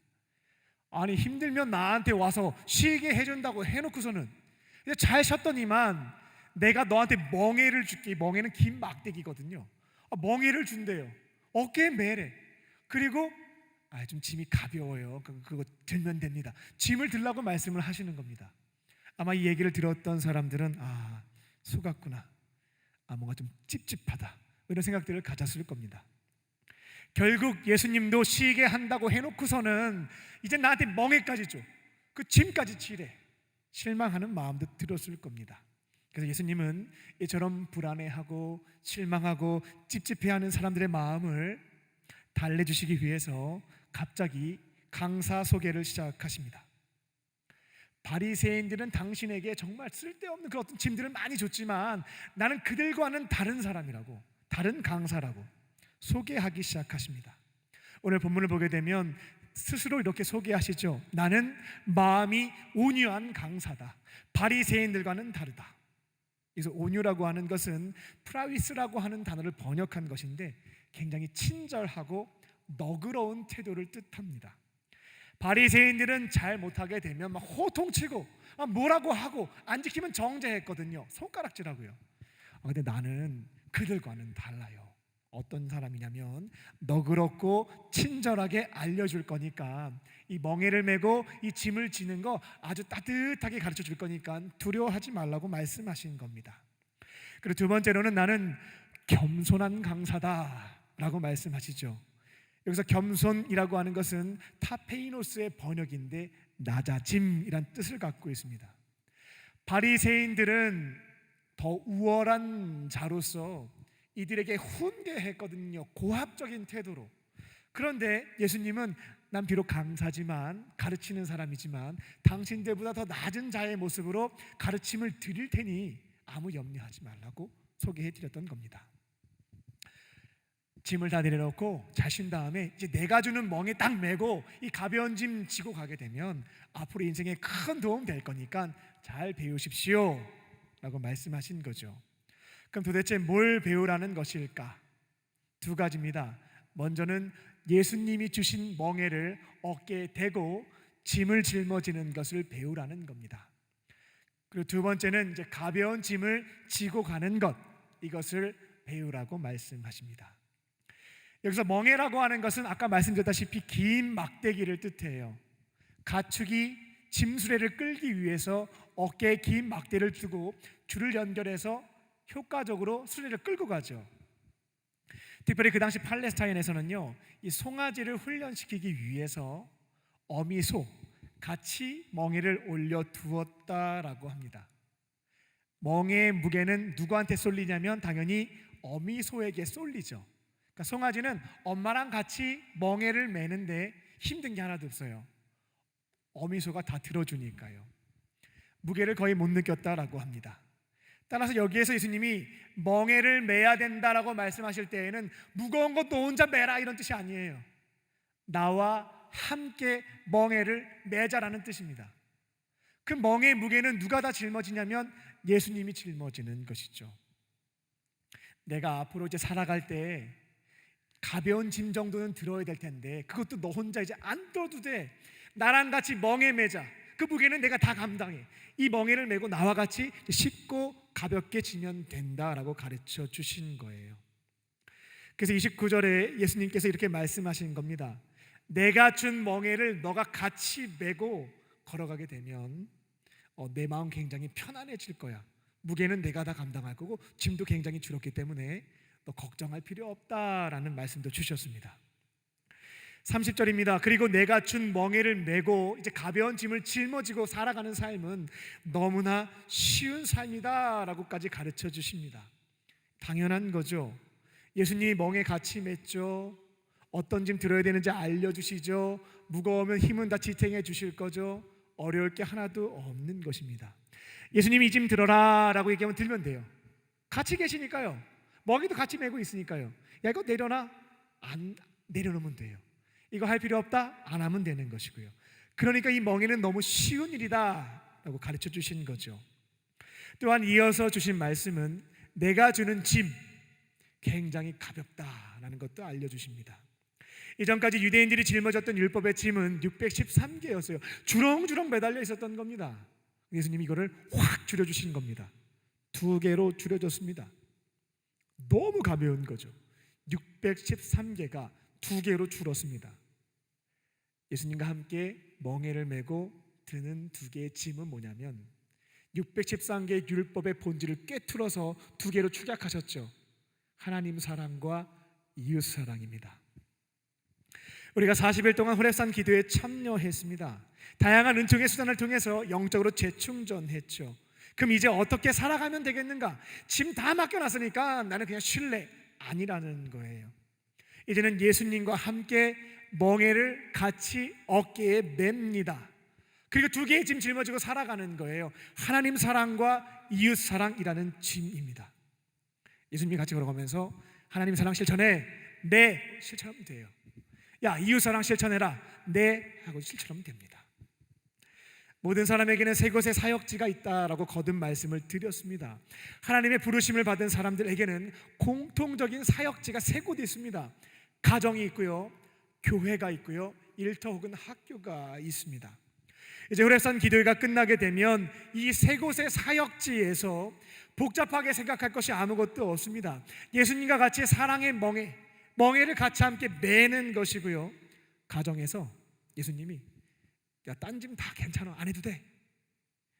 아니, 힘들면 나한테 와서 쉬게 해준다고 해놓고서는 잘 쉬었더니만 내가 너한테 멍에를 줄게. 멍에는 긴 막대기거든요. 멍에를 준대요. 어깨에 매래. 그리고 좀 짐이 가벼워요. 그거 들면 됩니다. 짐을 들라고 말씀을 하시는 겁니다. 아마 이 얘기를 들었던 사람들은 속았구나, 뭔가 좀 찝찝하다, 이런 생각들을 가졌을 겁니다. 결국 예수님도 쉬게 한다고 해놓고서는 이제 나한테 멍에까지 줘, 그 짐까지 지래, 실망하는 마음도 들었을 겁니다. 그래서 예수님은 이처럼 불안해하고 실망하고 찝찝해하는 사람들의 마음을 달래주시기 위해서 갑자기 강사 소개를 시작하십니다. 바리새인들은 당신에게 정말 쓸데없는 그런 어떤 짐들을 많이 줬지만 나는 그들과는 다른 사람이라고, 다른 강사라고 소개하기 시작하십니다. 오늘 본문을 보게 되면 스스로 이렇게 소개하시죠. 나는 마음이 온유한 강사다. 바리새인들과는 다르다. 그래서 온유라고 하는 것은 프라위스라고 하는 단어를 번역한 것인데 굉장히 친절하고 너그러운 태도를 뜻합니다. 바리새인들은 잘 못하게 되면 막 호통치고 뭐라고 하고 안 지키면 정죄했거든요. 손가락질하고요. 근데 나는 그들과는 달라요. 어떤 사람이냐면 너그럽고 친절하게 알려줄 거니까, 이 멍에를 메고 이 짐을 지는 거 아주 따뜻하게 가르쳐 줄 거니까 두려워하지 말라고 말씀하신 겁니다. 그리고 두 번째로는 나는 겸손한 강사다라고 말씀하시죠. 여기서 겸손이라고 하는 것은 타페이노스의 번역인데 낮아짐이란 뜻을 갖고 있습니다. 바리새인들은 더 우월한 자로서 이들에게 훈계했거든요. 고압적인 태도로. 그런데 예수님은 난 비록 강사지만, 가르치는 사람이지만 당신들보다 더 낮은 자의 모습으로 가르침을 드릴 테니 아무 염려하지 말라고 소개해 드렸던 겁니다. 짐을 다 내려놓고 잘 쉰 다음에 이제 내가 주는 멍에 딱 메고 이 가벼운 짐 지고 가게 되면 앞으로 인생에 큰 도움 될 거니까 잘 배우십시오 라고 말씀하신 거죠. 그럼 도대체 뭘 배우라는 것일까? 두 가지입니다. 먼저는 예수님이 주신 멍에를 어깨에 대고 짐을 짊어지는 것을 배우라는 겁니다. 그리고 두 번째는 이제 가벼운 짐을 지고 가는 것, 이것을 배우라고 말씀하십니다. 여기서 멍에라고 하는 것은 아까 말씀드렸다시피 긴 막대기를 뜻해요. 가축이 짐수레를 끌기 위해서 어깨에 긴 막대를 두고 줄을 연결해서 효과적으로 수레를 끌고 가죠. 특별히 그 당시 팔레스타인에서는요, 이 송아지를 훈련시키기 위해서 어미소 같이 멍에를 올려 두었다라고 합니다. 멍에의 무게는 누구한테 쏠리냐면 당연히 어미소에게 쏠리죠. 그러니까 송아지는 엄마랑 같이 멍에를 매는데 힘든 게 하나도 없어요. 어미소가 다 들어주니까요. 무게를 거의 못 느꼈다라고 합니다. 따라서 여기에서 예수님이 멍에를 매야 된다라고 말씀하실 때에는 무거운 것 너 혼자 매라 이런 뜻이 아니에요. 나와 함께 멍에를 매자라는 뜻입니다. 그 멍에의 무게는 누가 다 짊어지냐면 예수님이 짊어지는 것이죠. 내가 앞으로 이제 살아갈 때 가벼운 짐 정도는 들어야 될 텐데 그것도 너 혼자 이제 안 들어도 돼. 나랑 같이 멍에 매자. 그 무게는 내가 다 감당해. 이 멍에를 메고 나와 같이 쉽고 가볍게 지면 된다라고 가르쳐 주신 거예요. 그래서 29절에 예수님께서 이렇게 말씀하신 겁니다. 내가 준 멍에를 너가 같이 메고 걸어가게 되면 내 마음 굉장히 편안해질 거야. 무게는 내가 다 감당할 거고 짐도 굉장히 줄었기 때문에 너 걱정할 필요 없다라는 말씀도 주셨습니다. 30절입니다. 그리고 내가 준 멍에를 메고 이제 가벼운 짐을 짊어지고 살아가는 삶은 너무나 쉬운 삶이다 라고까지 가르쳐 주십니다. 당연한 거죠. 예수님이 멍에 같이 맸죠. 어떤 짐 들어야 되는지 알려주시죠. 무거우면 힘은 다 지탱해 주실 거죠. 어려울 게 하나도 없는 것입니다. 예수님이 이 짐 들어라 라고 얘기하면 들면 돼요. 같이 계시니까요. 멍에도 같이 메고 있으니까요. 야, 이거 내려놔. 안 내려놓으면 돼요. 이거 할 필요 없다? 안 하면 되는 것이고요. 그러니까 이 멍에는 너무 쉬운 일이다 라고 가르쳐 주신 거죠. 또한 이어서 주신 말씀은 내가 주는 짐 굉장히 가볍다라는 것도 알려주십니다. 이전까지 유대인들이 짊어졌던 율법의 짐은 613개였어요. 주렁주렁 매달려 있었던 겁니다. 예수님이 이거를 확 줄여주신 겁니다. 2개로 줄여졌습니다. 너무 가벼운 거죠. 613개가 2개로 줄었습니다. 예수님과 함께 멍에를 메고 드는 2개의 짐은 뭐냐면 613개의 율법의 본질을 꿰뚫어서 2개로 축약하셨죠. 하나님 사랑과 이웃 사랑입니다. 우리가 40일 동안 호렙산 기도에 참여했습니다. 다양한 은총의 수단을 통해서 영적으로 재충전했죠. 그럼 이제 어떻게 살아가면 되겠는가? 짐 다 맡겨놨으니까 나는 그냥 쉴래. 아니라는 거예요. 이제는 예수님과 함께 멍에를 같이 어깨에 맵니다. 그리고 2개의 짐 짊어지고 살아가는 거예요. 하나님 사랑과 이웃 사랑이라는 짐입니다. 예수님이 같이 걸어가면서 하나님 사랑 실천해. 네, 실천하면 돼요. 야, 이웃 사랑 실천해라. 네, 하고 실천하면 됩니다. 모든 사람에게는 세 곳의 사역지가 있다라고 거듭 말씀을 드렸습니다. 하나님의 부르심을 받은 사람들에게는 공통적인 사역지가 3곳 있습니다. 가정이 있고요, 교회가 있고요, 일터 혹은 학교가 있습니다. 이제 호렙산 기도회가 끝나게 되면 이 3곳의 사역지에서 복잡하게 생각할 것이 아무것도 없습니다. 예수님과 같이 사랑의 멍에를 같이 함께 매는 것이고요, 가정에서 예수님이 야, 딴 짐 다 괜찮아, 안 해도 돼.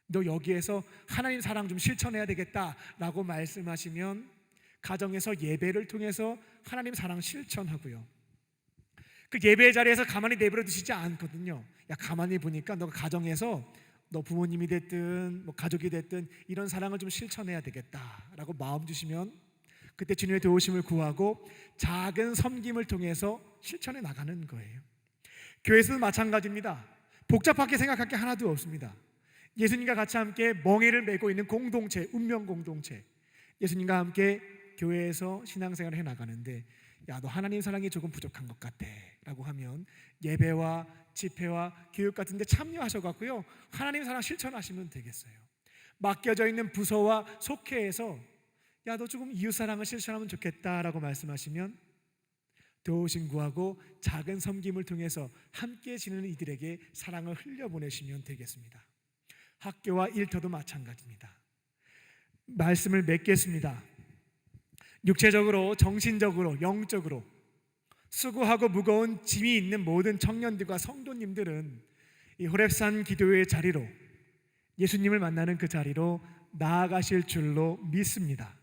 너 여기에서 하나님 사랑 좀 실천해야 되겠다 라고 말씀하시면 가정에서 예배를 통해서 하나님 사랑 실천하고요, 그 예배의 자리에서 가만히 내버려 두시지 않거든요. 야, 가만히 보니까 너가 가정에서 너 부모님이 됐든 뭐 가족이 됐든 이런 사랑을 좀 실천해야 되겠다라고 마음 주시면 그때 주님의 도우심을 구하고 작은 섬김을 통해서 실천해 나가는 거예요. 교회에서도 마찬가지입니다. 복잡하게 생각할 게 하나도 없습니다. 예수님과 같이 함께 멍에를 메고 있는 공동체, 운명 공동체, 예수님과 함께 교회에서 신앙생활을 해나가는데 야, 너 하나님 사랑이 조금 부족한 것 같아 라고 하면 예배와 집회와 교육 같은 데 참여하셔갖고요, 하나님 사랑 실천하시면 되겠어요. 맡겨져 있는 부서와 속회에서 야, 너 조금 이웃사랑을 실천하면 좋겠다라고 말씀하시면 도우심 구하고 작은 섬김을 통해서 함께 지내는 이들에게 사랑을 흘려보내시면 되겠습니다. 학교와 일터도 마찬가지입니다. 말씀을 맺겠습니다. 육체적으로, 정신적으로, 영적으로 수고하고 무거운 짐이 있는 모든 청년들과 성도님들은 이 호렙산 기도회의 자리로, 예수님을 만나는 그 자리로 나아가실 줄로 믿습니다.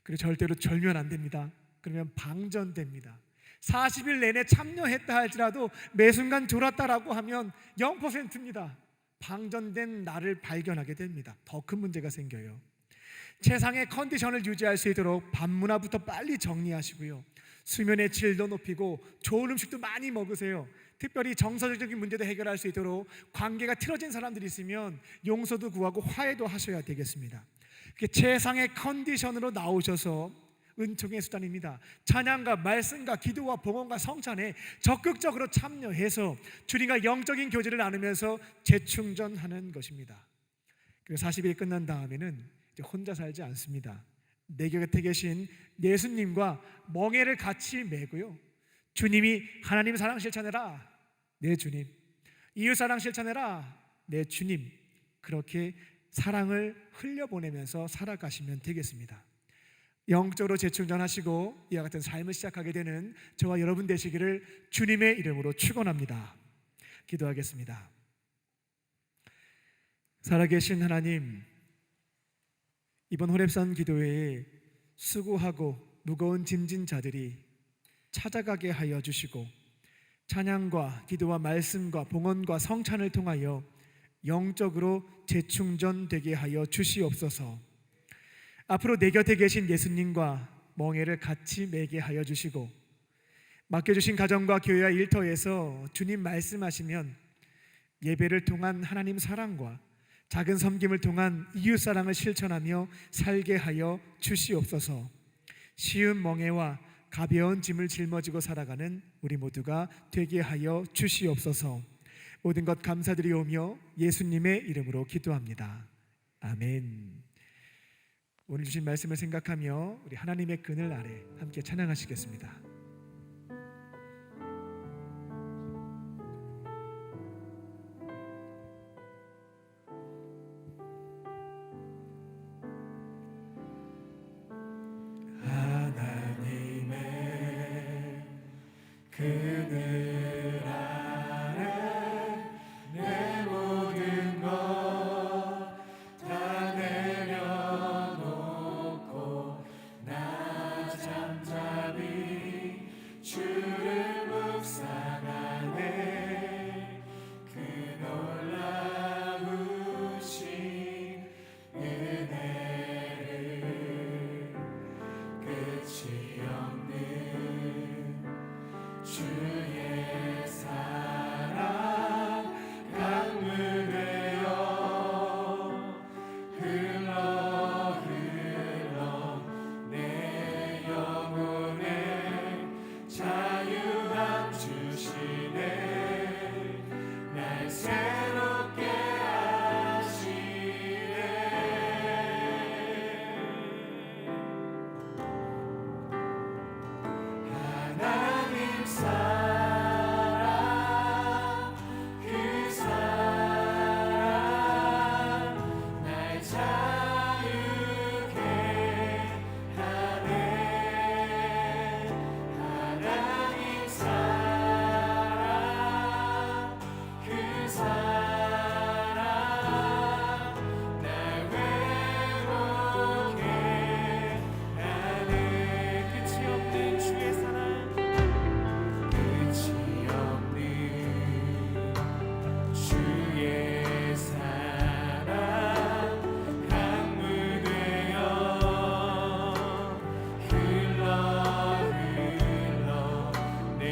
그리고 절대로 졸면 안 됩니다. 그러면 방전됩니다. 40일 내내 참여했다 할지라도 매 순간 졸았다라고 하면 0%입니다. 방전된 나를 발견하게 됩니다. 더 큰 문제가 생겨요. 최상의 컨디션을 유지할 수 있도록 밤 문화부터 빨리 정리하시고요, 수면의 질도 높이고 좋은 음식도 많이 먹으세요. 특별히 정서적인 문제도 해결할 수 있도록 관계가 틀어진 사람들이 있으면 용서도 구하고 화해도 하셔야 되겠습니다. 최상의 컨디션으로 나오셔서 은총의 수단입니다. 찬양과 말씀과 기도와 봉헌과 성찬에 적극적으로 참여해서 주님과 영적인 교제를 나누면서 재충전하는 것입니다. 그리고 40일이 끝난 다음에는 이제 혼자 살지 않습니다. 내 곁에 계신 예수님과 멍에를 같이 메고요, 주님이 하나님 사랑 실천해라, 내 주님, 이웃 사랑 실천해라, 내 주님, 그렇게 사랑을 흘려보내면서 살아가시면 되겠습니다. 영적으로 재충전하시고 이와 같은 삶을 시작하게 되는 저와 여러분 되시기를 주님의 이름으로 축원합니다. 기도하겠습니다. 살아계신 하나님, 이번 호렙산 기도회에 수고하고 무거운 짐진 자들이 찾아가게 하여 주시고 찬양과 기도와 말씀과 봉헌과 성찬을 통하여 영적으로 재충전되게 하여 주시옵소서. 앞으로 내 곁에 계신 예수님과 멍에를 같이 매게 하여 주시고, 맡겨주신 가정과 교회와 일터에서 주님 말씀하시면 예배를 통한 하나님 사랑과 작은 섬김을 통한 이웃 사랑을 실천하며 살게 하여 주시옵소서. 쉬운 멍에와 가벼운 짐을 짊어지고 살아가는 우리 모두가 되게 하여 주시옵소서. 모든 것 감사드리오며 예수님의 이름으로 기도합니다. 아멘. 오늘 주신 말씀을 생각하며 우리 하나님의 그늘 아래 함께 찬양하시겠습니다. 하나님의 그늘 아래 내 모든 것 다 내려놓고 나 잠잠히 주를 묵상하네. 그 놀라우신 은혜를 끝이 없는 주의 사랑 강물 되어 흘러 내 영혼에 자유함 주시네. 날 새롭게 하시네. 하나님 사랑 그 사랑 날 자유케 하네. 하나님 사랑 그 사랑 날 외롭게 하네. 끝이 없는 주의 사랑, 끝이 없는 주의 사랑 강물 되어 흘러 내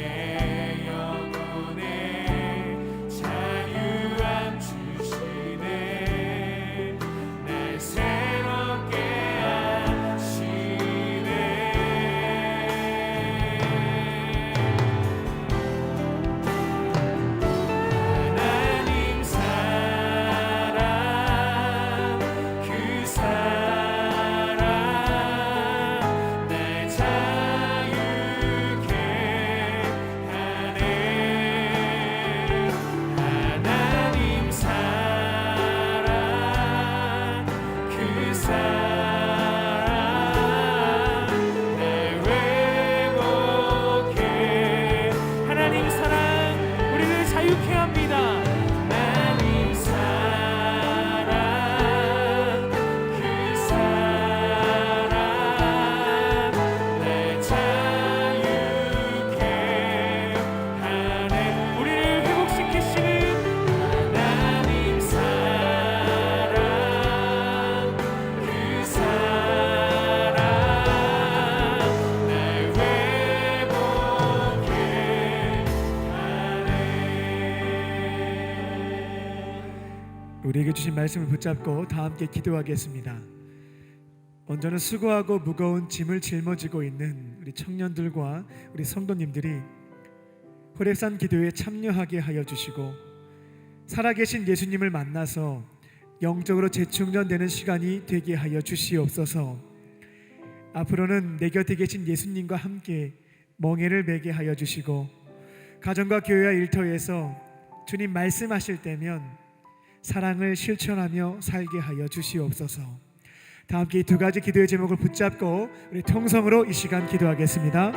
영혼에 자유함 주시네. 날 새롭게 하시네. 하나님 사랑 그 사랑 날 자유케 하네. 하나님 사랑 그 사랑 날 회복해. 하나님 사랑 우리를 자유케 합니다. 하나님 사랑 그 사랑 날 자유케 하네. 우리를 회복시키시는 하나님 사랑 그 사랑 날 회복해 하네. 우리에게 주신 말씀을 붙잡고 다 함께 기도하겠습니다. 먼저는 수고하고 무거운 짐을 짊어지고 있는 우리 청년들과 우리 성도님들이 호렙산 기도에 참여하게 하여 주시고, 살아계신 예수님을 만나서 영적으로 재충전되는 시간이 되게 하여 주시옵소서. 앞으로는 내 곁에 계신 예수님과 함께 멍에를 매게 하여 주시고, 가정과 교회와 일터에서 주님 말씀하실 때면 사랑을 실천하며 살게 하여 주시옵소서. 다 함께 이 두 가지 기도의 제목을 붙잡고 우리 통성으로 이 시간 기도하겠습니다.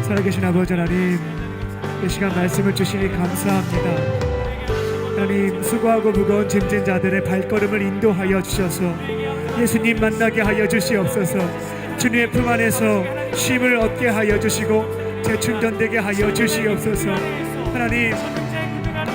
살아계신 아버지 하나님, 이 시간 말씀을 주시니 감사합니다. 하나님, 수고하고 무거운 짐진 자들의 발걸음을 인도하여 주셔서 예수님 만나게 하여 주시옵소서. 주님의 품 안에서 쉼을 얻게 하여 주시고 재충전되게 하여 주시옵소서. 하나님,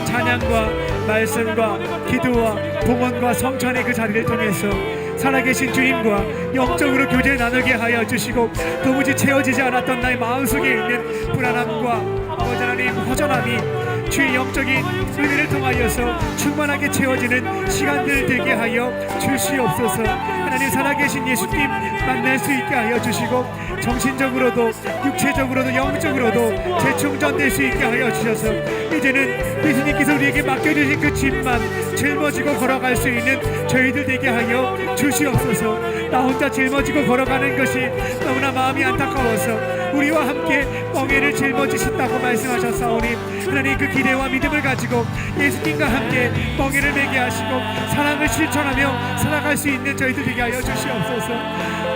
찬양과 말씀과 기도와 봉헌과 성찬의 그 자리를 통해서 살아계신 주님과 영적으로 교제를 나누게 하여 주시고, 도무지 채워지지 않았던 나의 마음속에 있는 불안함과 아버지 하나님 허전함이 주의 영적인 은혜를 통하여서 충만하게 채워지는 시간들 되게 하여 주시옵소서. 하나님, 살아계신 예수님 만날 수 있게 하여 주시고, 정신적으로도 육체적으로도 영적으로도 재충전될 수 있게 하여 주셔서 이제는 예수님께서 우리에게 맡겨주신 그 짐만 짊어지고 걸어갈 수 있는 저희들 되게 하여 주시옵소서. 나 혼자 짊어지고 걸어가는 것이 너무나 마음이 안타까워서 우리와 함께 멍에를 짊어지신다고 말씀하셨사오니, 하나님 그 기대와 믿음을 가지고 예수님과 함께 멍에를 매게 하시고 사랑을 실천하며 살아갈 수 있는 저희들 되게 하여 주시옵소서.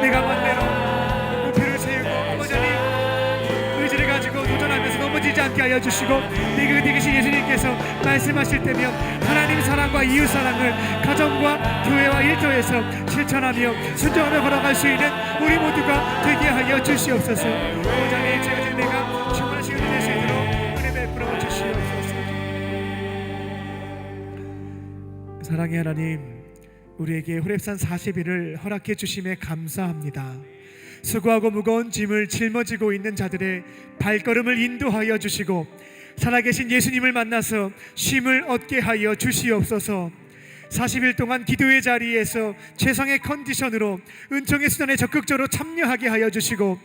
내가 만대로 목표를 세우고 아버지 하나님 의지를 가지고 도전하면서 넘어지지 않게 하여 주시고, 내가 되신 예수님께서 말씀하실 때면 하나님 사랑과 이웃 사랑을 가정과 교회와 일터에서 실천하며 순종하며 걸어갈 수 있는 우리 모두가 되게 하여 주시옵소서. 아버지 하나님, 제가 내가 충만한 시간이 될 수 있도록 은혜 베풀어 주시옵소서. 사랑의 하나님, 우리에게 호렙산 40일을 허락해 주심에 감사합니다. 수고하고 무거운 짐을 짊어지고 있는 자들의 발걸음을 인도하여 주시고, 살아계신 예수님을 만나서 쉼을 얻게 하여 주시옵소서. 40일 동안 기도의 자리에서 최상의 컨디션으로 은총의 수단에 적극적으로 참여하게 하여 주시고,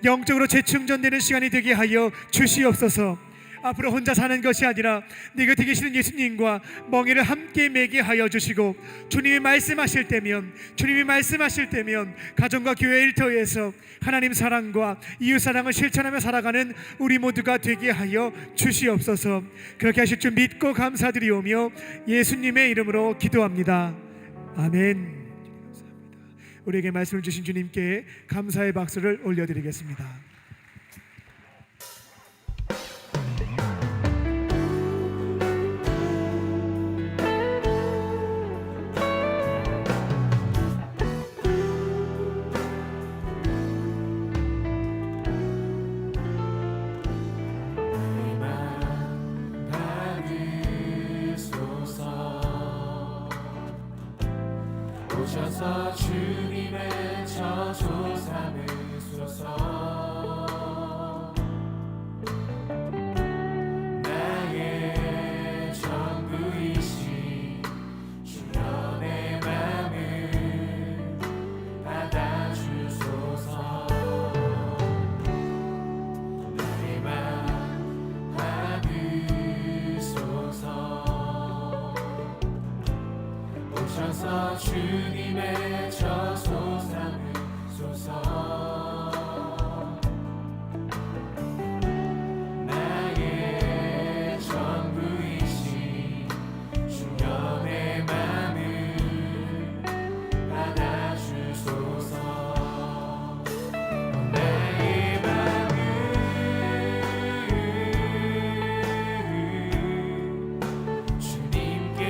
영적으로 재충전되는 시간이 되게 하여 주시옵소서. 앞으로 혼자 사는 것이 아니라 네 곁에 계시는 예수님과 멍에를 함께 매게 하여 주시고, 주님이 말씀하실 때면 가정과 교회 일터에서 하나님 사랑과 이웃 사랑을 실천하며 살아가는 우리 모두가 되게 하여 주시옵소서. 그렇게 하실 줄 믿고 감사드리오며 예수님의 이름으로 기도합니다. 아멘. 우리에게 말씀을 주신 주님께 감사의 박수를 올려드리겠습니다. 오셔서 주님의 저주 삼으소서. 나의 전부이신 주여 내 맘을 받아주소서. 나의 맘 받으소서. 오셔서 주님의 저소 삼으소서. 나의 전부이신 주여 내 맘을 받아주소서. 나의 맘을 주님께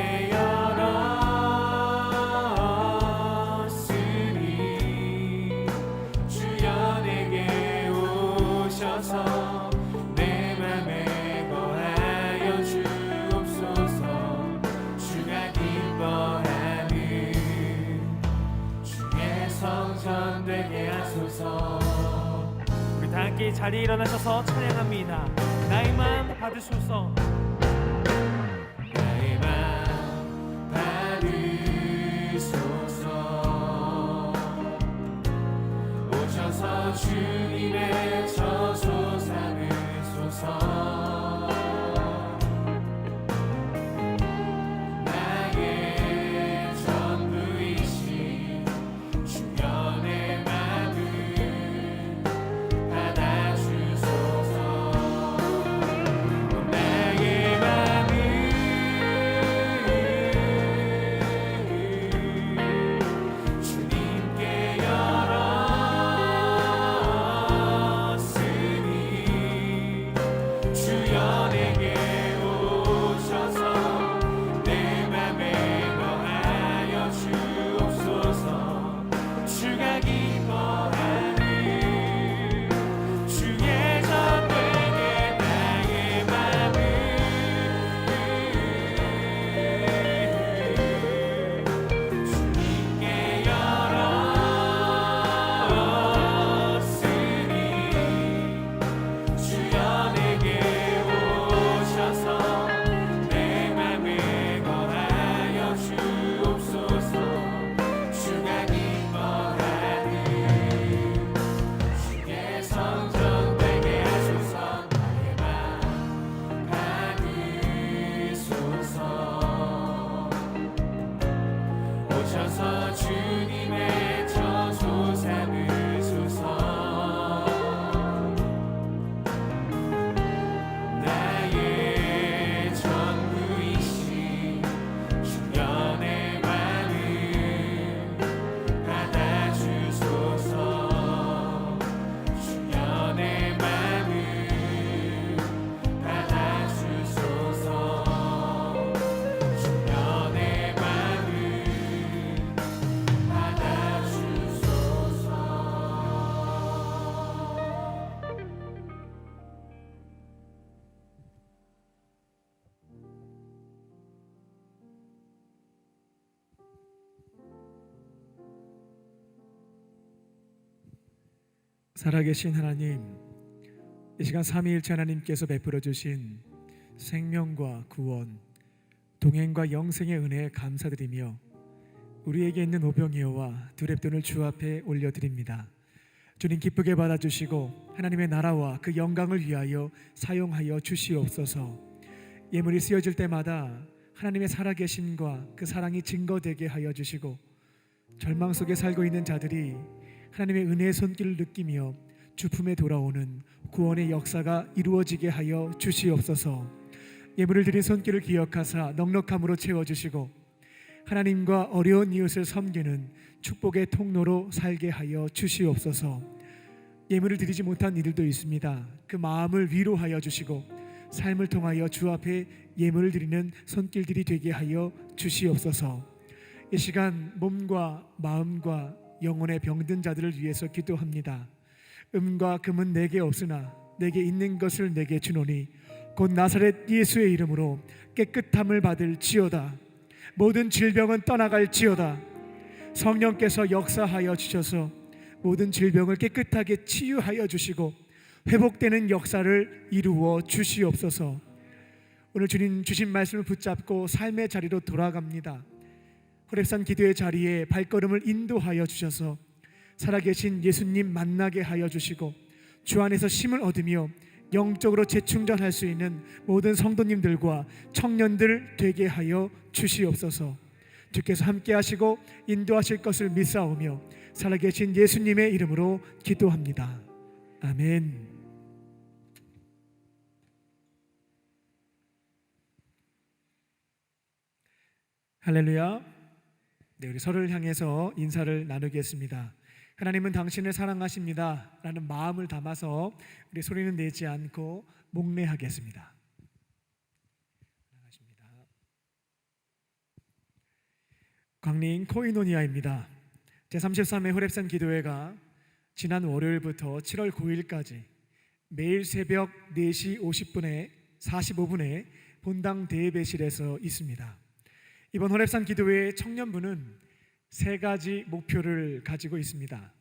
주여 내게 오셔서 내 맘에 거하여 주옵소서. 주가 기뻐하는 주의 성전 되게 하소서. 우리 다 함께 자리에 일어나셔서 찬양합니다. 나의 마음 받으소서. 나의 맘 받으소서. 오셔서 주님의 저소 삼으소서. 나의 전부이신 주여 내 맘을 받아주소서. 나의 맘을 주님께 열었으니 살아계신 하나님, 이 시간 삼위일체 하나님께서 베풀어 주신 생명과 구원, 동행과 영생의 은혜에 감사드리며 우리에게 있는 오병이어와 두랩돈을 주 앞에 올려드립니다. 주님 기쁘게 받아주시고 하나님의 나라와 그 영광을 위하여 사용하여 주시옵소서. 예물이 쓰여질 때마다 하나님의 살아계심과 그 사랑이 증거되게 하여 주시고 절망 속에 살고 있는 자들이 하나님의 은혜의 손길을 느끼며 주품에 돌아오는 구원의 역사가 이루어지게 하여 주시옵소서. 예물을 드린 손길을 기억하사 넉넉함으로 채워주시고 하나님과 어려운 이웃을 섬기는 축복의 통로로 살게 하여 주시옵소서. 예물을 드리지 못한 이들도 있습니다. 그 마음을 위로하여 주시고 삶을 통하여 주 앞에 예물을 드리는 손길들이 되게 하여 주시옵소서. 이 시간 몸과 마음과 영혼의 병든 자들을 위해서 기도합니다. 음과 금은 내게 없으나 내게 있는 것을 내게 주노니 곧 나사렛 예수의 이름으로 깨끗함을 받을지어다. 모든 질병은 떠나갈지어다. 성령께서 역사하여 주셔서 모든 질병을 깨끗하게 치유하여 주시고 회복되는 역사를 이루어 주시옵소서. 오늘 주님 주신 말씀을 붙잡고 삶의 자리로 돌아갑니다. 호렙산 기도의 자리에 발걸음을 인도하여 주셔서 살아계신 예수님 만나게 하여 주시고 주 안에서 힘을 얻으며 영적으로 재충전할 수 있는 모든 성도님들과 청년들 되게 하여 주시옵소서. 주께서 함께 하시고 인도하실 것을 믿사오며 살아계신 예수님의 이름으로 기도합니다. 아멘. 할렐루야. 네, 우리 서로를 향해서 인사를 나누겠습니다. 하나님은 당신을 사랑하십니다 라는 마음을 담아서 우리 소리는 내지 않고 목례하겠습니다. 광린 코이노니아입니다. 제33회 호렙산 기도회가 지난 월요일부터 7월 9일까지 매일 새벽 4시 50분에 45분에 본당 대예배실에서 있습니다. 이번 호렙산 기도회의 청년부는 세 가지 목표를 가지고 있습니다.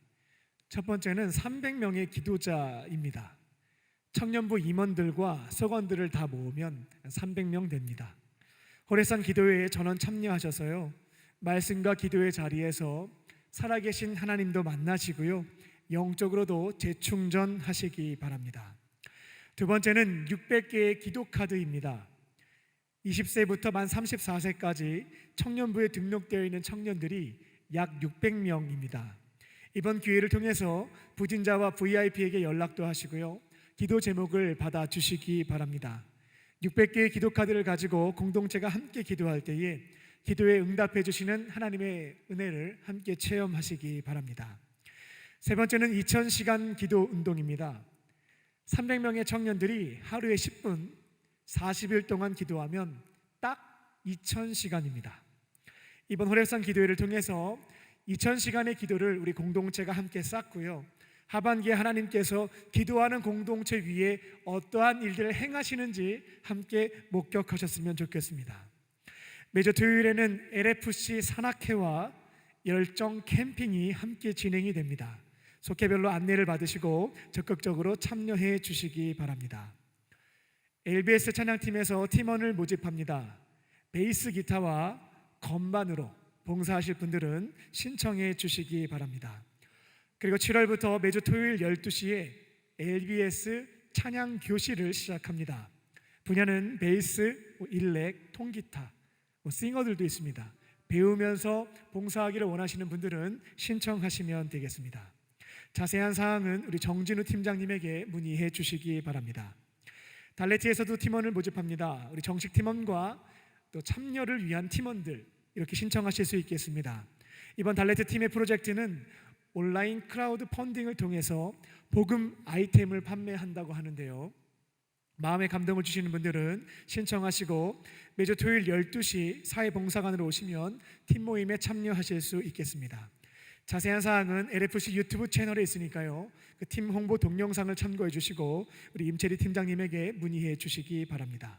첫 번째는 300명의 기도자입니다. 청년부 임원들과 서원들을 다 모으면 300명 됩니다. 호렙산 기도회에 전원 참여하셔서요, 말씀과 기도의 자리에서 살아계신 하나님도 만나시고요, 영적으로도 재충전하시기 바랍니다. 두 번째는 600개의 기도 카드입니다. 20세부터 만 34세까지 청년부에 등록되어 있는 청년들이 약 600명입니다. 이번 기회를 통해서 부진자와 VIP에게 연락도 하시고요, 기도 제목을 받아주시기 바랍니다. 600개의 기도 카드를 가지고 공동체가 함께 기도할 때에 기도에 응답해 주시는 하나님의 은혜를 함께 체험하시기 바랍니다. 세 번째는 2000시간 기도 운동입니다. 300명의 청년들이 하루에 10분 40일 동안 기도하면 딱 2000시간입니다. 이번 호렙산 기도회를 통해서 2000시간의 기도를 우리 공동체가 함께 쌓고요, 하반기에 하나님께서 기도하는 공동체 위에 어떠한 일들을 행하시는지 함께 목격하셨으면 좋겠습니다. 매주 토요일에는 LFC 산악회와 열정 캠핑이 함께 진행이 됩니다. 속회별로 안내를 받으시고 적극적으로 참여해 주시기 바랍니다. LBS 찬양팀에서 팀원을 모집합니다. 베이스 기타와 건반으로 봉사하실 분들은 신청해 주시기 바랍니다. 그리고 7월부터 매주 토요일 12시에 LBS 찬양 교실을 시작합니다. 분야는 베이스, 일렉, 통기타, 싱어들도 있습니다. 배우면서 봉사하기를 원하시는 분들은 신청하시면 되겠습니다. 자세한 사항은 우리 정진우 팀장님에게 문의해 주시기 바랍니다. 달래티에서도 팀원을 모집합니다. 우리 정식 팀원과 또 참여를 위한 팀원들 이렇게 신청하실 수 있겠습니다. 이번 달래티 팀의 프로젝트는 온라인 크라우드 펀딩을 통해서 복음 아이템을 판매한다고 하는데요, 마음의 감동을 주시는 분들은 신청하시고 매주 토요일 12시 사회봉사관으로 오시면 팀 모임에 참여하실 수 있겠습니다. 자세한 사항은 LFC 유튜브 채널에 있으니까요, 그 팀 홍보 동영상을 참고해 주시고 우리 임채리 팀장님에게 문의해 주시기 바랍니다.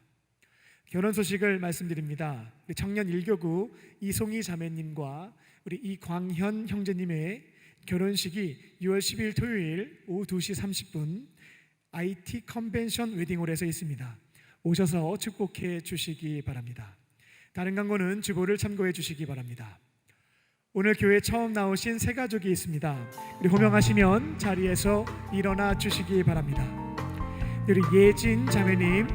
결혼 소식을 말씀드립니다. 우리 청년 1교구 이송희 자매님과 우리 이광현 형제님의 결혼식이 6월 10일 토요일 오후 2시 30분 IT 컨벤션 웨딩홀에서 있습니다. 오셔서 축복해 주시기 바랍니다. 다른 광고는 주보를 참고해 주시기 바랍니다. 오늘 교회 처음 나오신 새 가족이 있습니다. 우리 호명하시면 자리에서 일어나 주시기 바랍니다. 우리 예진 자매님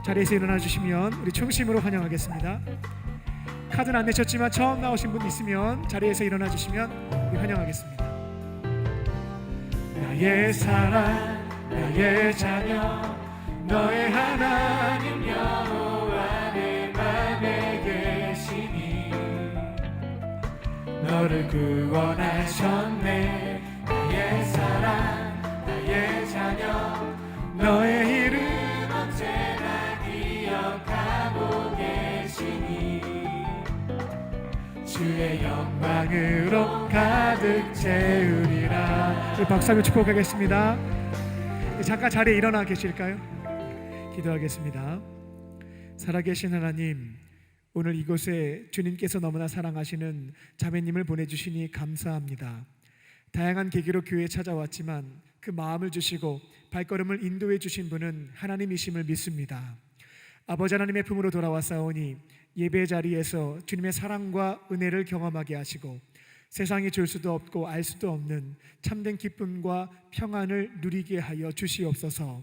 자리에서 일어나 주시면 우리 충심으로 환영하겠습니다. 카드는 안 내셨지만 처음 나오신 분 있으면 자리에서 일어나 주시면 우리 환영하겠습니다. 나의 사랑, 나의 자녀, 너의 하나님 여호와 내 맘에 계시니 너를 구원하셨네. 나의 사랑, 나의 자녀, 너의 이름 언제나 기억하고 계시니 주의 영광으로 가득 채우리라. 우리 박수하며 축복하겠습니다. 잠깐 자리에 일어나 계실까요? 기도하겠습니다. 살아계신 하나님, 오늘 이곳에 주님께서 너무나 사랑하시는 자매님을 보내주시니 감사합니다. 다양한 계기로 교회에 찾아왔지만 그 마음을 주시고 발걸음을 인도해 주신 분은 하나님이심을 믿습니다. 아버지 하나님의 품으로 돌아왔사오니 예배 자리에서 주님의 사랑과 은혜를 경험하게 하시고 세상이 줄 수도 없고 알 수도 없는 참된 기쁨과 평안을 누리게 하여 주시옵소서.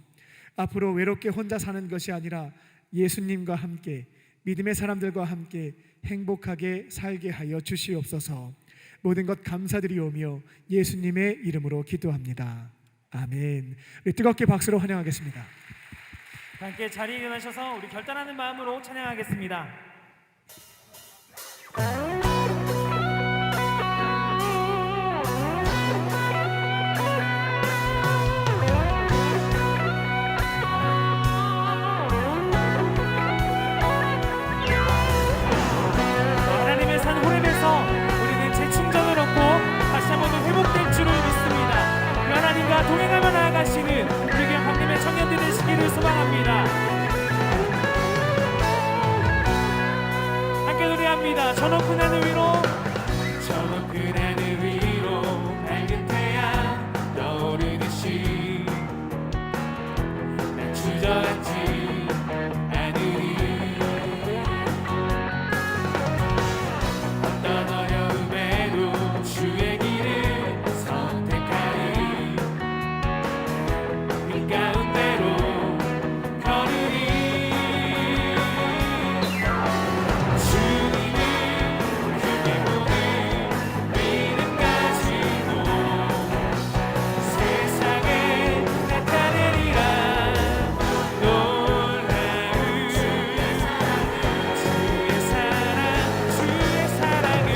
앞으로 외롭게 혼자 사는 것이 아니라 예수님과 함께 믿음의 사람들과 함께 행복하게 살게 하여 주시옵소서. 모든 것 감사드리오며 예수님의 이름으로 기도합니다. 아멘. 우리 뜨겁게 박수로 환영하겠습니다. 함께 자리에 일어나셔서 우리 결단하는 마음으로 찬양하겠습니다. 하나님의 산 호렙에서 우리는 재충전을 얻고 다시 한번 회복될 줄을 믿습니다. 그 하나님과 동행하며 나아가시는 우리 교회 황림의 청년들 되시기를 소망합니다. 함께 노래합니다. 저 높은 하늘 위로, 저 높은 하늘 위로 밝은 태양 떠오르듯이 난 주저앉지 않으리. 어떤 어려움에도 주의 길을 선택하리. 그 가운데로 걸으리. 주님을 크게 보는 믿음 가지고 세상에 나타내리라. 놀라운 주의 사랑을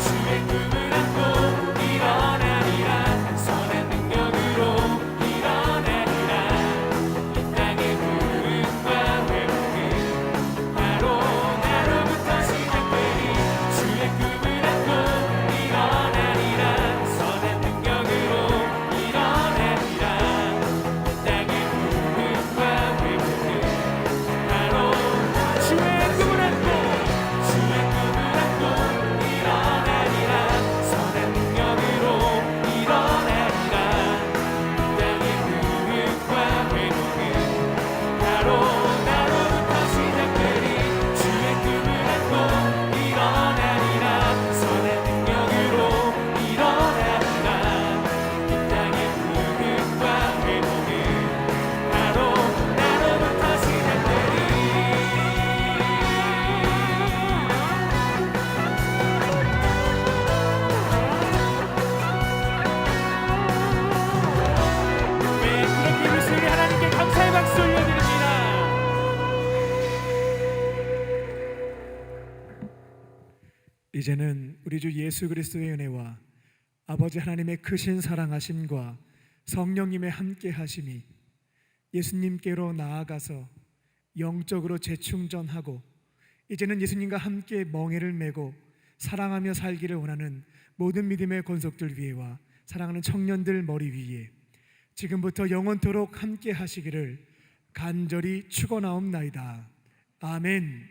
주의 꿈을 안고 일어나리라. 선한 능력으로 일어나리라. 이 땅의 부흥과 회복은 바로 나로부터 시작되리. 주의 꿈을 안고 일어나리라. 선한 능력으로 일어나리라. 이 땅의 부흥과 회복은 바로 주의 꿈을 안고 일어나리라. 선한 능력으로 일어나리라. 이 땅의 부흥과 회복은 바로 나로부터 시작되리. 주의 꿈을 안고 일어나리라. 선한 능력으로 일어나리라. 이 땅의 부흥과 회복은 바로 나로부터 시작되리. 네, 그렇게 해주신 우리 하나님께 감사의 박수 올려드립니다. 이제는 우리 주 예수 그리스도의 은혜와 아버지 하나님의 크신 사랑하심과 성령님의 함께 하심이 예수님께로 나아가서 영적으로 재충전하고 이제는 예수님과 함께 멍에를 메고 사랑하며 살기를 원하는 모든 믿음의 권속들 위에와 사랑하는 청년들 머리 위에 지금부터 영원토록 함께 하시기를 간절히 축원하옵나이다. 아멘.